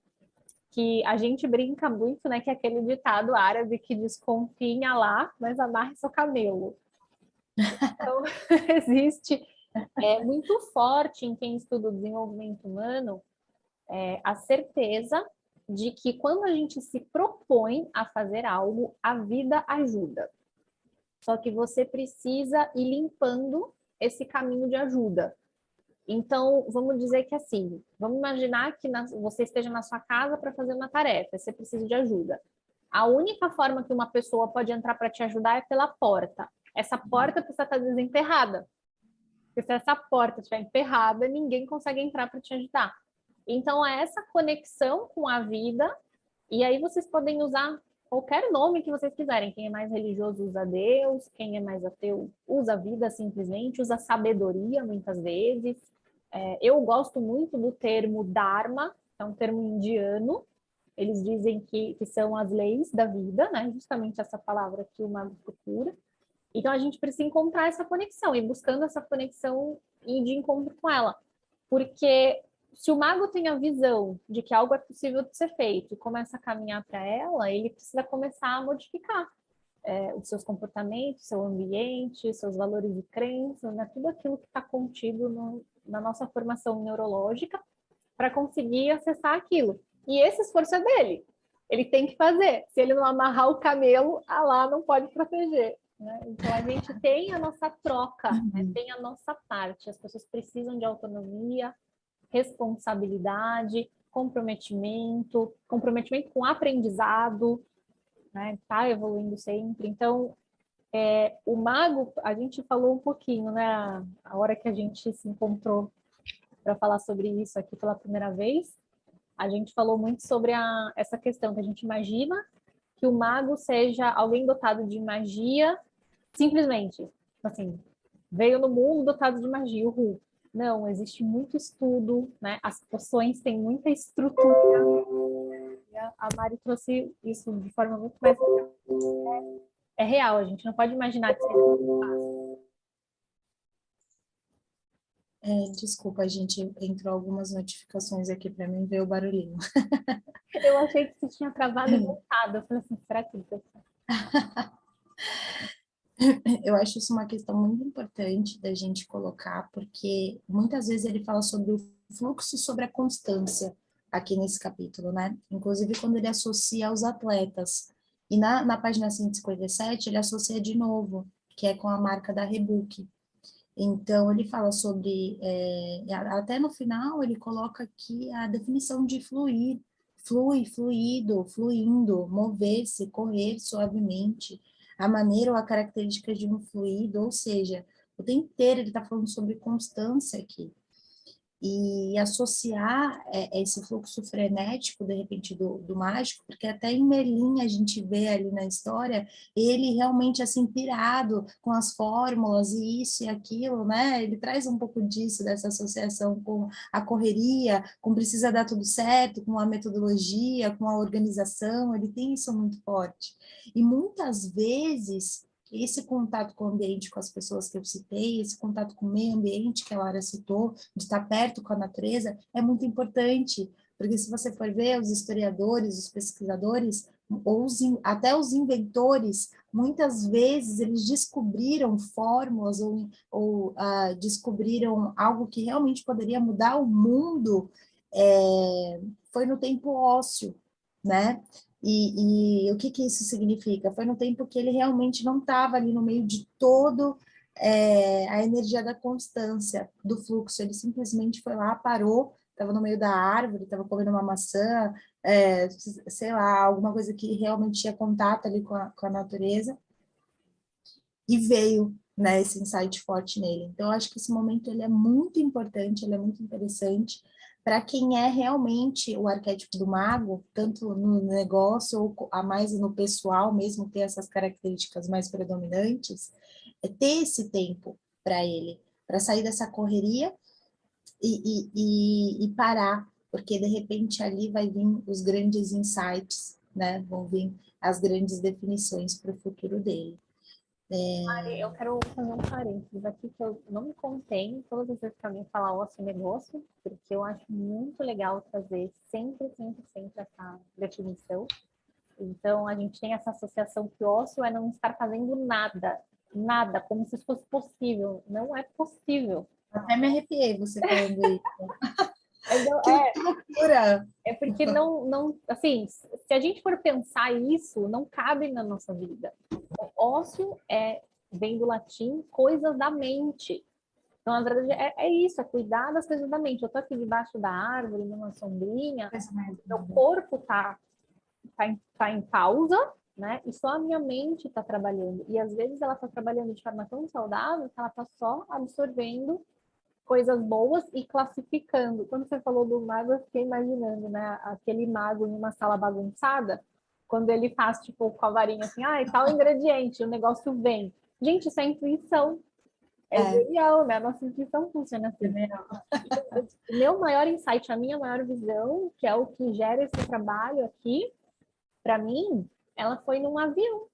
que a gente brinca muito, né, que é aquele ditado árabe que diz confia lá, mas amarre seu camelo. Então, existe muito forte em quem estuda o desenvolvimento humano a certeza de que quando a gente se propõe a fazer algo, a vida ajuda. Só que você precisa ir limpando esse caminho de ajuda. Então, vamos dizer que assim, vamos imaginar que você esteja na sua casa para fazer uma tarefa, você precisa de ajuda. A única forma que uma pessoa pode entrar para te ajudar é pela porta. Essa porta precisa estar desemperrada. Porque se essa porta estiver emperrada, ninguém consegue entrar para te ajudar. Então, é essa conexão com a vida, e aí vocês podem usar qualquer nome que vocês quiserem. Quem é mais religioso usa Deus, quem é mais ateu usa a vida simplesmente, usa sabedoria muitas vezes. Eu gosto muito do termo Dharma, que é um termo indiano. Eles dizem que são as leis da vida, né? Justamente essa palavra que o mago procura. Então a gente precisa encontrar essa conexão, e buscando essa conexão e de encontro com ela. Porque se o mago tem a visão de que algo é possível de ser feito e começa a caminhar para ela, ele precisa começar a modificar os seus comportamentos, seu ambiente, seus valores e crenças, né? Tudo aquilo que está contido na nossa formação neurológica para conseguir acessar aquilo. E esse esforço é dele. Ele tem que fazer. Se ele não amarrar o camelo, Alá não pode proteger. Né? Então, a gente tem a nossa troca, né? Tem a nossa parte. As pessoas precisam de autonomia, responsabilidade, comprometimento com aprendizado, né? Tá evoluindo sempre. Então, o mago, a gente falou um pouquinho, né? A hora que a gente se encontrou para falar sobre isso aqui pela primeira vez, a gente falou muito sobre essa questão que a gente imagina que o mago seja alguém dotado de magia, simplesmente, assim, veio no mundo dotado de magia, uhul. Não, existe muito estudo, né? As poções têm muita estrutura. A Mari trouxe isso de forma muito mais... É real, a gente não pode imaginar que seja muito fácil. Desculpa, gente, entrou algumas notificações aqui para mim ver o barulhinho. Eu achei que você tinha travado e voltado. Eu falei assim, será que... Eu acho isso uma questão muito importante da gente colocar, porque muitas vezes ele fala sobre o fluxo e sobre a constância aqui nesse capítulo, né? Inclusive quando ele associa aos atletas. E na página 157 ele associa de novo, que é com a marca da Rebook. Então, ele fala sobre, até no final, ele coloca aqui a definição de fluir, fluido, fluindo, mover-se, correr suavemente, a maneira ou a característica de um fluido, ou seja, o tempo inteiro ele está falando sobre constância aqui. E associar esse fluxo frenético, de repente, do mágico, porque até em Merlin a gente vê ali na história, ele realmente, assim, pirado com as fórmulas e isso e aquilo, né? Ele traz um pouco disso, dessa associação com a correria, com precisa dar tudo certo, com a metodologia, com a organização, ele tem isso muito forte. E muitas vezes esse contato com o ambiente, com as pessoas que eu citei, esse contato com o meio ambiente que a Lara citou, de estar perto com a natureza, é muito importante, porque se você for ver os historiadores, os pesquisadores, ou até os inventores, muitas vezes eles descobriram fórmulas ou descobriram algo que realmente poderia mudar o mundo, foi no tempo ósseo, né? E o que isso significa? Foi no tempo que ele realmente não estava ali no meio de todo a energia da constância, do fluxo. Ele simplesmente foi lá, parou, estava no meio da árvore, estava comendo uma maçã, sei lá, alguma coisa que realmente tinha contato ali com a natureza, e veio, né, esse insight forte nele. Então, eu acho que esse momento ele é muito importante, ele é muito interessante para quem é realmente o arquétipo do mago, tanto no negócio ou a mais no pessoal mesmo, ter essas características mais predominantes, é ter esse tempo para ele, para sair dessa correria e parar, porque de repente ali vai vir os grandes insights, né? Vão vir as grandes definições para o futuro dele. Mari, eu quero fazer um parênteses aqui, que eu não me contém todas as vezes que alguém falar ócio e negócio, porque eu acho muito legal trazer sempre, sempre, sempre essa definição. Então, a gente tem essa associação que ócio é não estar fazendo nada, nada, como se isso fosse possível. Não é possível. Até me arrepiei você falando isso. Mas Que loucura! é porque não, assim, se a gente for pensar isso, não cabe na nossa vida. O ócio vem do latim coisas da mente. Então, na verdade, é isso, é cuidar das coisas da mente. Eu tô aqui debaixo da árvore, numa sombrinha, meu corpo tá em pausa, né? E só a minha mente está trabalhando. E às vezes ela está trabalhando de forma tão saudável que ela está só absorvendo coisas boas e classificando. Quando você falou do mago, eu fiquei imaginando, né? Aquele mago em uma sala bagunçada, quando ele faz, tipo, com a varinha assim, tal ingrediente, o negócio vem. Gente, isso é intuição. É genial, né? A nossa intuição funciona assim. O meu maior insight, a minha maior visão, que é o que gera esse trabalho aqui, para mim, ela foi num avião.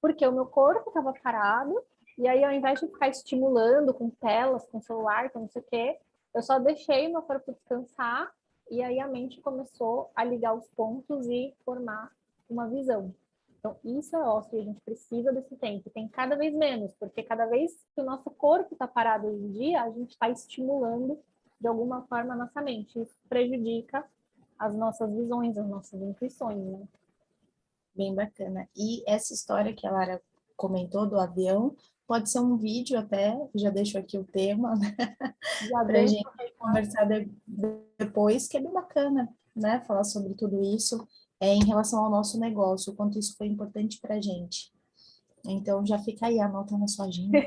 Porque o meu corpo estava parado, e aí ao invés de ficar estimulando com telas, com celular, com não sei o quê, eu só deixei o meu corpo descansar, e aí a mente começou a ligar os pontos e formar uma visão. Então, isso é ócio e a gente precisa desse tempo. Tem cada vez menos, porque cada vez que o nosso corpo está parado hoje em dia, a gente está estimulando de alguma forma a nossa mente. Isso prejudica as nossas visões, as nossas intuições, né? Bem bacana. E essa história que a Lara comentou do avião, pode ser um vídeo até, já deixo aqui o tema, né? Para a gente conversar depois, que é bem bacana, né? Falar sobre tudo isso em relação ao nosso negócio, o quanto isso foi importante para a gente. Então, já fica aí, anota na sua agenda.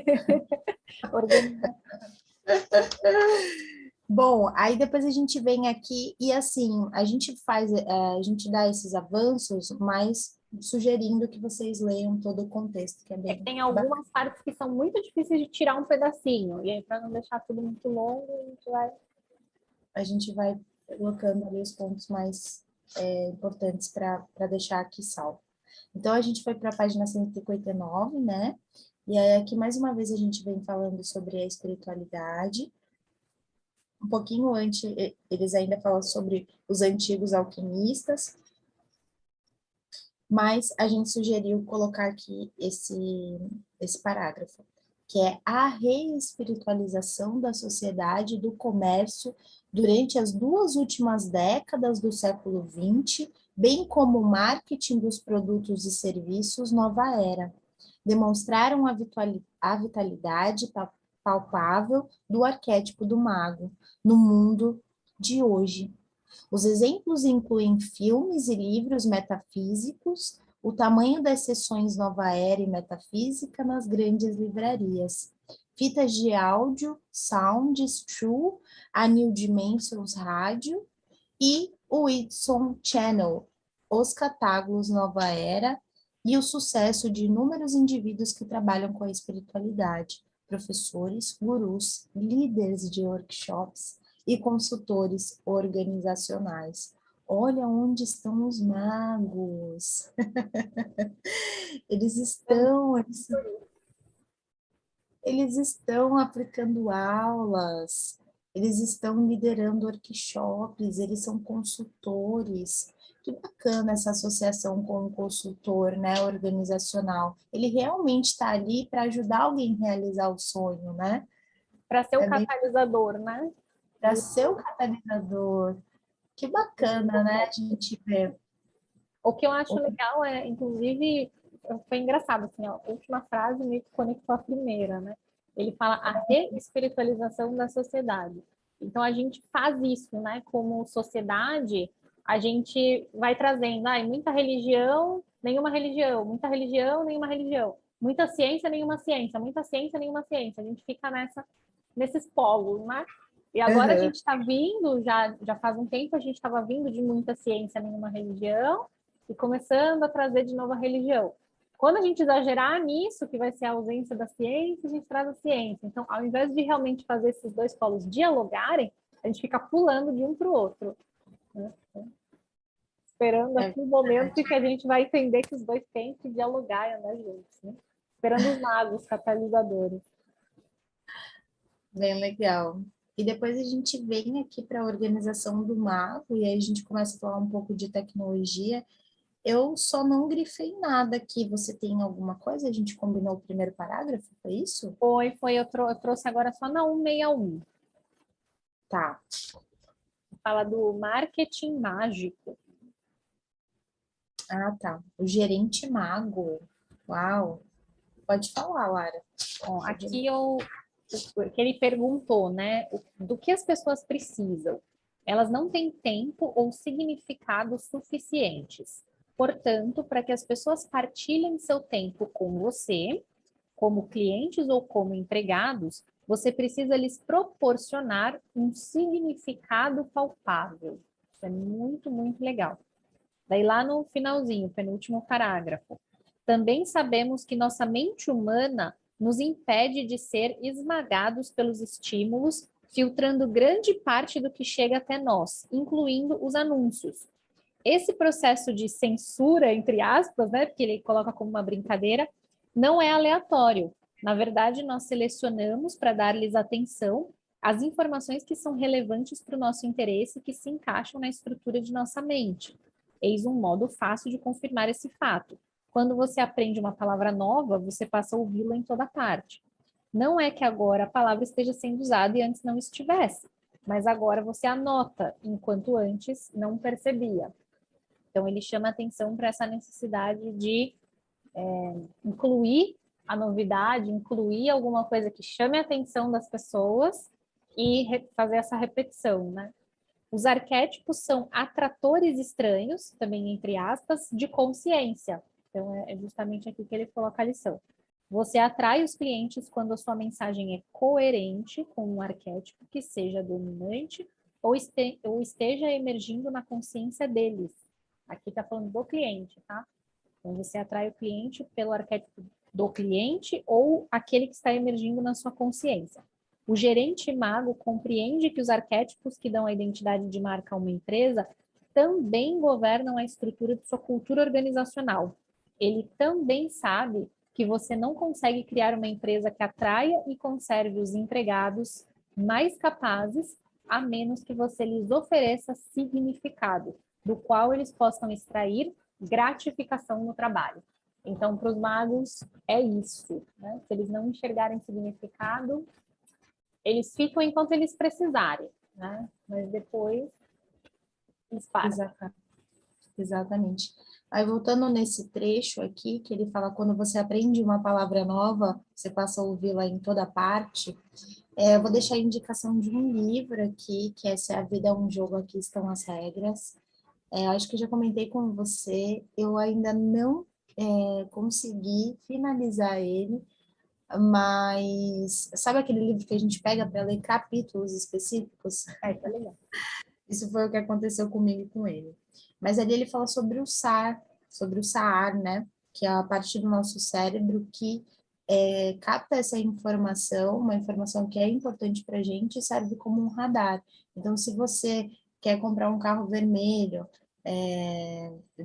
Bom, aí depois a gente vem aqui e assim, a gente faz, a gente dá esses avanços, mas sugerindo que vocês leiam todo o contexto, que é bem Tem bacana. algumas partes que são muito difíceis de tirar um pedacinho, e aí para não deixar tudo muito longo, A gente vai colocando ali os pontos mais importantes para deixar aqui salvo. Então, a gente foi para a página 159, né? E aí, aqui, mais uma vez, a gente vem falando sobre a espiritualidade. Um pouquinho antes, eles ainda falam sobre os antigos alquimistas, mas a gente sugeriu colocar aqui esse parágrafo, que é a reespiritualização da sociedade e do comércio durante as duas últimas décadas do século XX, bem como o marketing dos produtos e serviços nova era, demonstraram a vitalidade palpável do arquétipo do mago no mundo de hoje. Os exemplos incluem filmes e livros metafísicos, o tamanho das sessões Nova Era e Metafísica nas grandes livrarias, fitas de áudio, Sounds True, a New Dimensions Rádio e o Whitson Channel, os catálogos Nova Era e o sucesso de inúmeros indivíduos que trabalham com a espiritualidade, professores, gurus, líderes de workshops, e consultores organizacionais. Olha onde estão os magos. Eles estão aplicando aulas, eles estão liderando workshops, eles são consultores. Que bacana essa associação com o consultor, né, organizacional. Ele realmente está ali para ajudar alguém a realizar o sonho, né? para ser o catalisador, né? Para ser o catalisador. Que bacana, né, a gente ver. O que eu acho legal é, inclusive, foi engraçado, assim, a última frase me conectou à primeira, né? Ele fala a reespiritualização da sociedade. Então, a gente faz isso, né, como sociedade, a gente vai trazendo, muita religião, nenhuma religião, muita religião, nenhuma religião, muita ciência, muita ciência, nenhuma ciência. A gente fica nesses polos, né? E agora a gente está vindo, já faz um tempo, a gente estava vindo de muita ciência, nenhuma religião, e começando a trazer de novo a religião. Quando a gente exagerar nisso, que vai ser a ausência da ciência, a gente traz a ciência. Então, ao invés de realmente fazer esses dois polos dialogarem, a gente fica pulando de um para o outro, né? Esperando aqui o momento que a gente vai entender que os dois têm que dialogar e andar juntos, né? Esperando os magos catalisadores. Bem legal. E depois a gente vem aqui para a organização do mago, e aí a gente começa a falar um pouco de tecnologia. Eu só não grifei nada aqui. Você tem alguma coisa? A gente combinou o primeiro parágrafo, foi isso? Foi. Eu trouxe agora só na 161. Tá. Fala do marketing mágico. Ah, tá. O gerente mago. Uau. Pode falar, Lara. Bom, aqui que ele perguntou, né? Do que as pessoas precisam? Elas não têm tempo ou significado suficientes. Portanto, para que as pessoas partilhem seu tempo com você, como clientes ou como empregados, você precisa lhes proporcionar um significado palpável. Isso é muito, muito legal. Daí lá no finalzinho, penúltimo parágrafo. Também sabemos que nossa mente humana nos impede de ser esmagados pelos estímulos, filtrando grande parte do que chega até nós, incluindo os anúncios. Esse processo de censura, entre aspas, né, porque ele coloca como uma brincadeira, não é aleatório. Na verdade, nós selecionamos para dar-lhes atenção as informações que são relevantes para o nosso interesse e que se encaixam na estrutura de nossa mente. Eis um modo fácil de confirmar esse fato. Quando você aprende uma palavra nova, você passa a ouvi-la em toda parte. Não é que agora a palavra esteja sendo usada e antes não estivesse, mas agora você anota, enquanto antes não percebia. Então, ele chama atenção para essa necessidade de incluir a novidade, incluir alguma coisa que chame a atenção das pessoas e fazer essa repetição, né? Os arquétipos são atratores estranhos, também entre aspas, de consciência. Então, é justamente aqui que ele coloca a lição. Você atrai os clientes quando a sua mensagem é coerente com um arquétipo que seja dominante ou esteja emergindo na consciência deles. Aqui está falando do cliente, tá? Então, você atrai o cliente pelo arquétipo do cliente ou aquele que está emergindo na sua consciência. O gerente mago compreende que os arquétipos que dão a identidade de marca a uma empresa também governam a estrutura de sua cultura organizacional. Ele também sabe que você não consegue criar uma empresa que atraia e conserve os empregados mais capazes, a menos que você lhes ofereça significado, do qual eles possam extrair gratificação no trabalho. Então, para os magos, é isso, né? Se eles não enxergarem significado, eles ficam enquanto eles precisarem, né? Mas depois eles param. Exatamente. Aí, voltando nesse trecho aqui, que ele fala quando você aprende uma palavra nova, você passa a ouvi-la em toda parte. Eu vou deixar a indicação de um livro aqui, que é Se a Vida é um Jogo, Aqui Estão as Regras. Acho que eu já comentei com você, eu ainda não consegui finalizar ele, mas sabe aquele livro que a gente pega para ler capítulos específicos? Tá legal. Isso foi o que aconteceu comigo e com ele. Mas ali ele fala sobre o SAR, né? Que é a parte do nosso cérebro que capta essa informação, uma informação que é importante para a gente e serve como um radar. Então, se você quer comprar um carro vermelho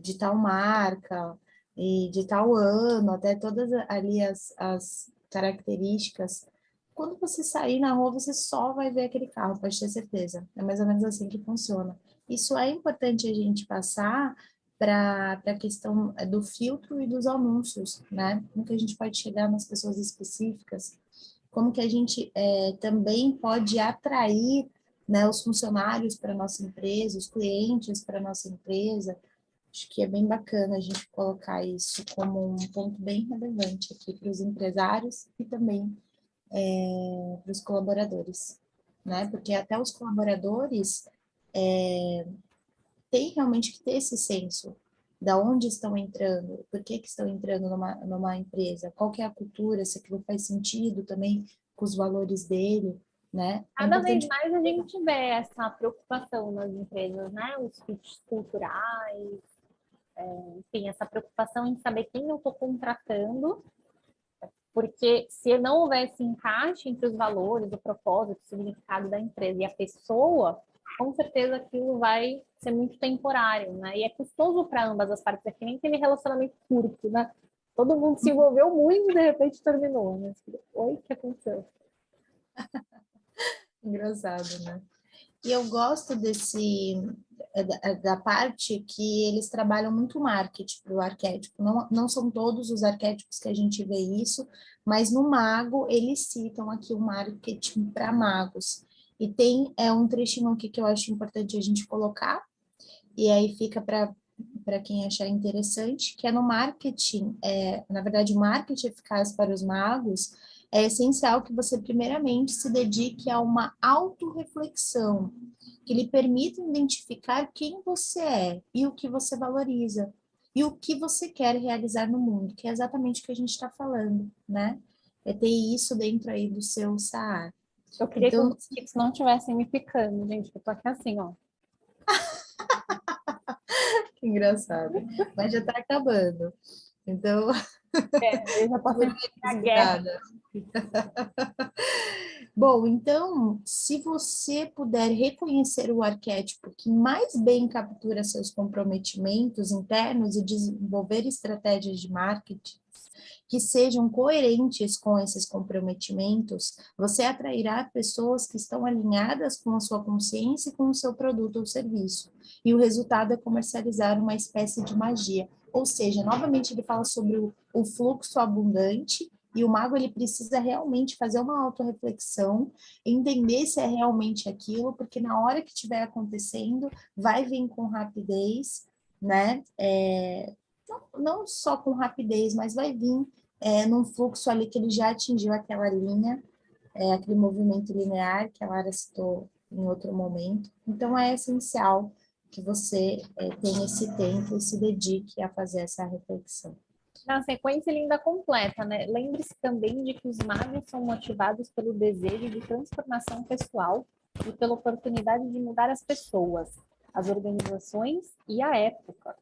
de tal marca e de tal ano, até todas ali as características, quando você sair na rua, você só vai ver aquele carro, pode ter certeza. É mais ou menos assim que funciona. Isso é importante a gente passar para a questão do filtro e dos anúncios, né? Como que a gente pode chegar nas pessoas específicas, como que a gente também pode atrair, né, os funcionários para a nossa empresa, os clientes para a nossa empresa. Acho que é bem bacana a gente colocar isso como um ponto bem relevante aqui para os empresários e também para os colaboradores, né? Porque até os colaboradores tem realmente que ter esse senso da onde estão entrando, por que que estão entrando numa empresa, qual que é a cultura, se aquilo faz sentido também com os valores dele, né? É Cada vez importante. mais a gente vê essa preocupação nas empresas, né? Os fits culturais, enfim, essa preocupação em saber quem eu estou contratando, porque se não houver esse encaixe entre os valores, o propósito, o significado da empresa e a pessoa, com certeza aquilo vai ser muito temporário, né? E é custoso para ambas as partes, é que nem aquele relacionamento curto, né? Todo mundo se envolveu muito e de repente terminou, né? Oi, o que aconteceu? Engraçado, né? E eu gosto da parte que eles trabalham muito marketing para o arquétipo. Não são todos os arquétipos que a gente vê isso, mas no mago eles citam aqui o marketing para magos. E tem um trechinho aqui que eu acho importante a gente colocar, e aí fica para quem achar interessante, que é no marketing, na verdade, o marketing eficaz para os magos é essencial que você primeiramente se dedique a uma autorreflexão, que lhe permita identificar quem você é e o que você valoriza, e o que você quer realizar no mundo, que é exatamente o que a gente está falando, né? É ter isso dentro aí do seu SAAR. Eu queria que os Então, mosquitos não estivessem me picando, gente, eu tô aqui assim, ó. que engraçado. Mas já está acabando. Então, Eu já posso entrar na guerra. visitada. Bom, então, se você puder reconhecer o arquétipo que mais bem captura seus comprometimentos internos e desenvolver estratégias de marketing que sejam coerentes com esses comprometimentos, você atrairá pessoas que estão alinhadas com a sua consciência e com o seu produto ou serviço. E o resultado é comercializar uma espécie de magia. Ou seja, novamente ele fala sobre o fluxo abundante e o mago ele precisa realmente fazer uma autorreflexão, entender se é realmente aquilo, porque na hora que estiver acontecendo, vai vir com rapidez, né? Não só com rapidez, mas vai vir num fluxo ali que ele já atingiu aquela linha, aquele movimento linear que a Lara citou em outro momento. Então, é essencial que você tenha esse tempo e se dedique a fazer essa reflexão. Na sequência, ele ainda completa, né? Lembre-se também de que os magos são motivados pelo desejo de transformação pessoal e pela oportunidade de mudar as pessoas, as organizações e a época.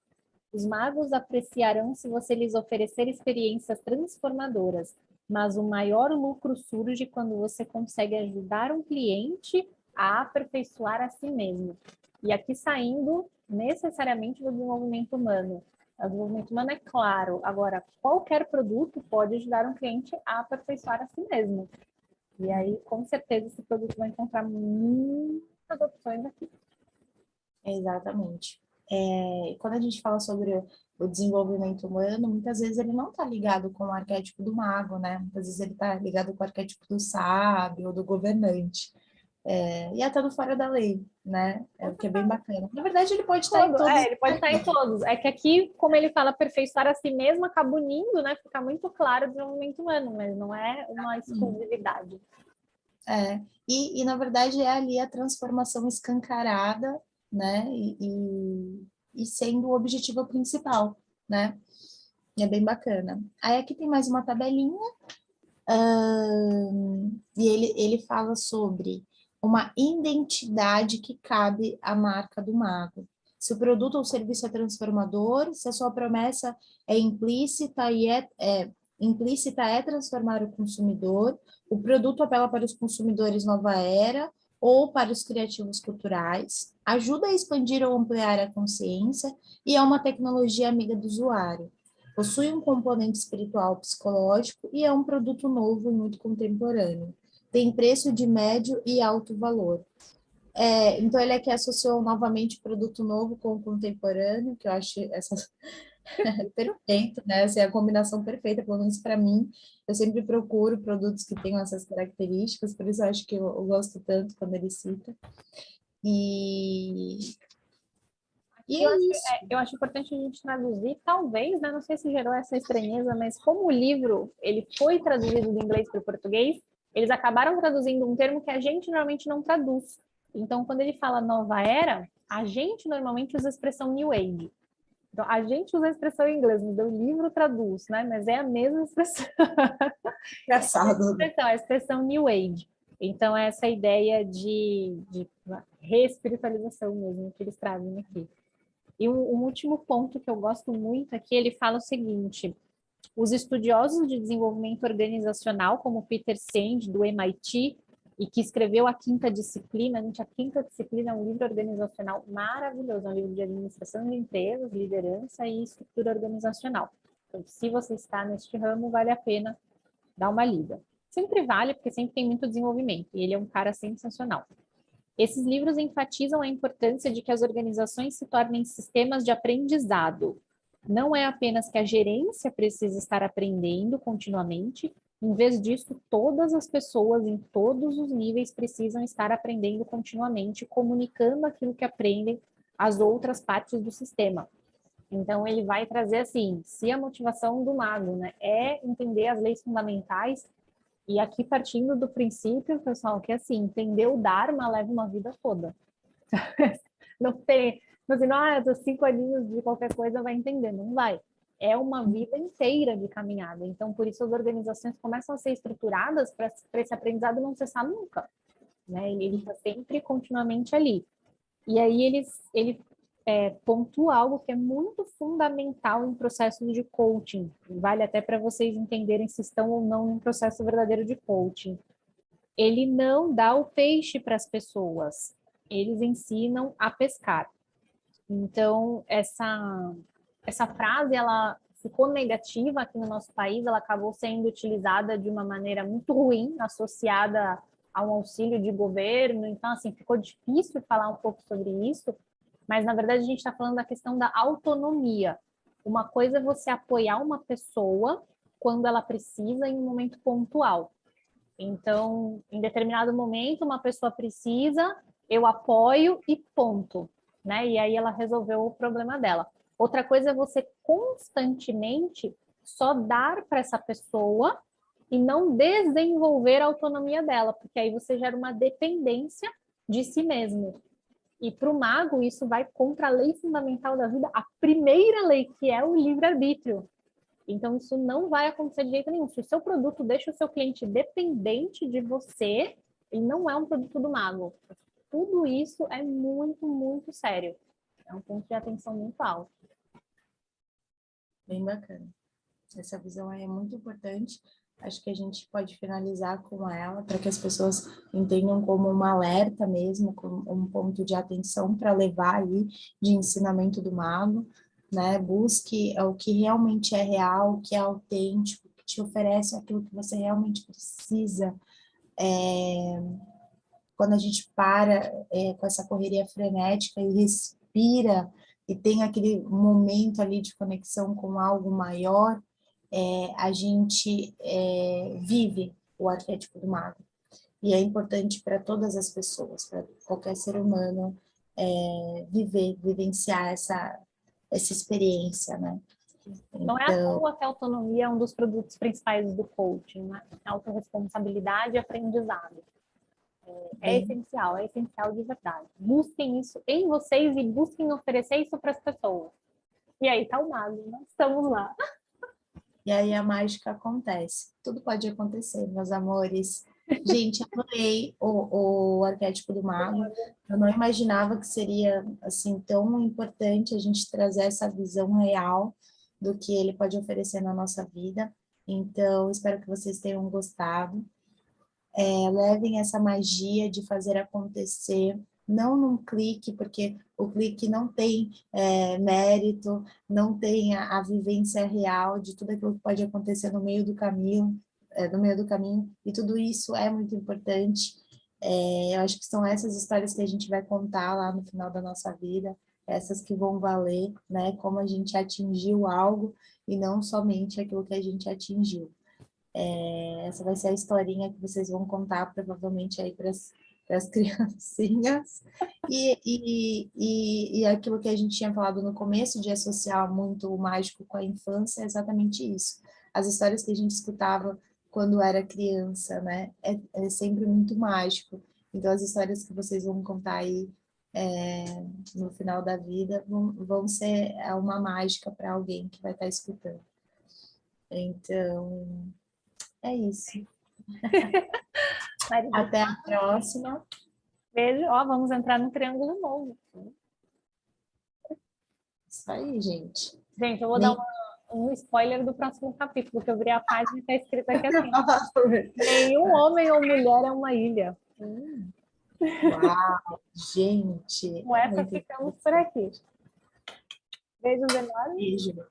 Os magos apreciarão se você lhes oferecer experiências transformadoras, mas o maior lucro surge quando você consegue ajudar um cliente a aperfeiçoar a si mesmo. E aqui saindo necessariamente do desenvolvimento humano. O desenvolvimento humano é claro, agora qualquer produto pode ajudar um cliente a aperfeiçoar a si mesmo. E aí, com certeza, esse produto vai encontrar muitas opções aqui. Exatamente. Quando a gente fala sobre o desenvolvimento humano, muitas vezes ele não está ligado com o arquétipo do mago, né? Muitas vezes ele está ligado com o arquétipo do sábio ou do governante. E até do fora da lei, né? O que é bem bacana. Na verdade, ele pode estar em todos. Ele pode estar em todos. É que aqui, como ele fala aperfeiçoar a si mesmo, acaba unindo, né? Fica muito claro o desenvolvimento humano, mas não é uma exclusividade. E na verdade é ali a transformação escancarada, né? E sendo o objetivo principal, né? É bem bacana. Aí aqui tem mais uma tabelinha, e ele fala sobre uma identidade que cabe à marca do mago. Se o produto ou serviço é transformador, se a sua promessa é implícita implícita é transformar o consumidor, o produto apela para os consumidores nova era ou para os criativos culturais, ajuda a expandir ou ampliar a consciência e é uma tecnologia amiga do usuário. Possui um componente espiritual psicológico e é um produto novo e muito contemporâneo. Tem preço de médio e alto valor. Então, ele aqui associou novamente produto novo com o contemporâneo, que eu acho perfeito, né? Essa é a combinação perfeita, pelo menos para mim. Eu sempre procuro produtos que tenham essas características, por isso eu acho que eu gosto tanto quando ele cita. E é isso. Eu acho importante a gente traduzir, talvez, né? Não sei se gerou essa estranheza, mas como o livro ele foi traduzido do inglês para o português, eles acabaram traduzindo um termo que a gente normalmente não traduz. Então, quando ele fala nova era, A gente normalmente usa a expressão New Age. Então, a gente usa a expressão em inglês, mas o livro traduz, né? Mas é a mesma expressão. Engraçado, né? A expressão New Age. Então, é essa ideia de reespiritualização mesmo que eles trazem aqui. E um último ponto que eu gosto muito aqui, ele fala o seguinte: os estudiosos de desenvolvimento organizacional, como Peter Senge, do MIT, e que escreveu a Quinta Disciplina, gente, a Quinta Disciplina é um livro organizacional maravilhoso, é um livro de administração de empresas, liderança e estrutura organizacional. Então, se você está neste ramo, vale a pena dar uma lida. Sempre vale, porque sempre tem muito desenvolvimento, e ele é um cara sensacional. Esses livros enfatizam a importância de que as organizações se tornem sistemas de aprendizado. Não é apenas que a gerência precisa estar aprendendo continuamente, em vez disso, todas as pessoas em todos os níveis precisam estar aprendendo continuamente, comunicando aquilo que aprendem às outras partes do sistema. Então, ele vai trazer assim, se a motivação do mago, né, é entender as leis fundamentais, e aqui partindo do princípio, pessoal, que assim, entender o Dharma leva uma vida toda. Não tem, assim, não, 5 aninhos de qualquer coisa vai entender, não vai. É uma vida inteira de caminhada. Então, por isso as organizações começam a ser estruturadas para esse aprendizado não cessar nunca. Né? Ele está sempre continuamente ali. E aí ele pontua algo que é muito fundamental em processos de coaching. Vale até para vocês entenderem se estão ou não em um processo verdadeiro de coaching. Ele não dá o peixe para as pessoas. Eles ensinam a pescar. Então, essa frase, ela ficou negativa aqui no nosso país, ela acabou sendo utilizada de uma maneira muito ruim, associada a um auxílio de governo, então, assim, ficou difícil falar um pouco sobre isso, mas, na verdade, a gente está falando da questão da autonomia. Uma coisa é você apoiar uma pessoa quando ela precisa em um momento pontual. Então, em determinado momento, uma pessoa precisa, eu apoio e ponto, né? E aí ela resolveu o problema dela. Outra coisa é você constantemente só dar para essa pessoa e não desenvolver a autonomia dela, porque aí você gera uma dependência de si mesmo. E para o mago, isso vai contra a lei fundamental da vida, a primeira lei, que é o livre-arbítrio. Então, isso não vai acontecer de jeito nenhum. Se o seu produto deixa o seu cliente dependente de você, ele não é um produto do mago. Tudo isso é muito, muito sério. É um ponto de atenção muito alto. Bem bacana. Essa visão aí é muito importante. Acho que a gente pode finalizar com ela para que as pessoas entendam como um alerta mesmo, como um ponto de atenção para levar aí de ensinamento do mago, né? Busque o que realmente é real, o que é autêntico, que te oferece aquilo que você realmente precisa. Quando a gente para com essa correria frenética e respira e tem aquele momento ali de conexão com algo maior, a gente vive o arquétipo do mago. E é importante para todas as pessoas, para qualquer ser humano, vivenciar essa experiência, né? Não é à Então, toa que a autonomia é um dos produtos principais do coaching, né? Autorresponsabilidade e aprendizado. É essencial de verdade. Busquem isso em vocês e busquem oferecer isso para as pessoas. E aí tá o mago, nós estamos lá. e aí a mágica acontece. Tudo pode acontecer, meus amores. Gente, adorei o arquétipo do mago. Eu não imaginava que seria assim tão importante a gente trazer essa visão real do que ele pode oferecer na nossa vida. Então, espero que vocês tenham gostado. Levem essa magia de fazer acontecer, não num clique, porque o clique não tem mérito, não tem a vivência real de tudo aquilo que pode acontecer no meio do caminho, e tudo isso é muito importante. Eu acho que são essas histórias que a gente vai contar lá no final da nossa vida, essas que vão valer, né? Como a gente atingiu algo e não somente aquilo que a gente atingiu. Essa vai ser a historinha que vocês vão contar provavelmente aí para as criancinhas. E aquilo que a gente tinha falado no começo, de associar muito o mágico com a infância, é exatamente isso. As histórias que a gente escutava quando era criança, né? É sempre muito mágico. Então, as histórias que vocês vão contar aí no final da vida vão ser uma mágica para alguém que vai estar escutando. Então, é isso. Até a próxima. Beijo. Ó, vamos entrar num triângulo novo. Isso aí, gente. Gente, eu vou dar um spoiler do próximo capítulo, que eu virei a página e está escrito aqui assim. Nenhum homem ou mulher é uma ilha. Uau, gente. Com essa ficamos por aqui. Beijos enormes. Beijo.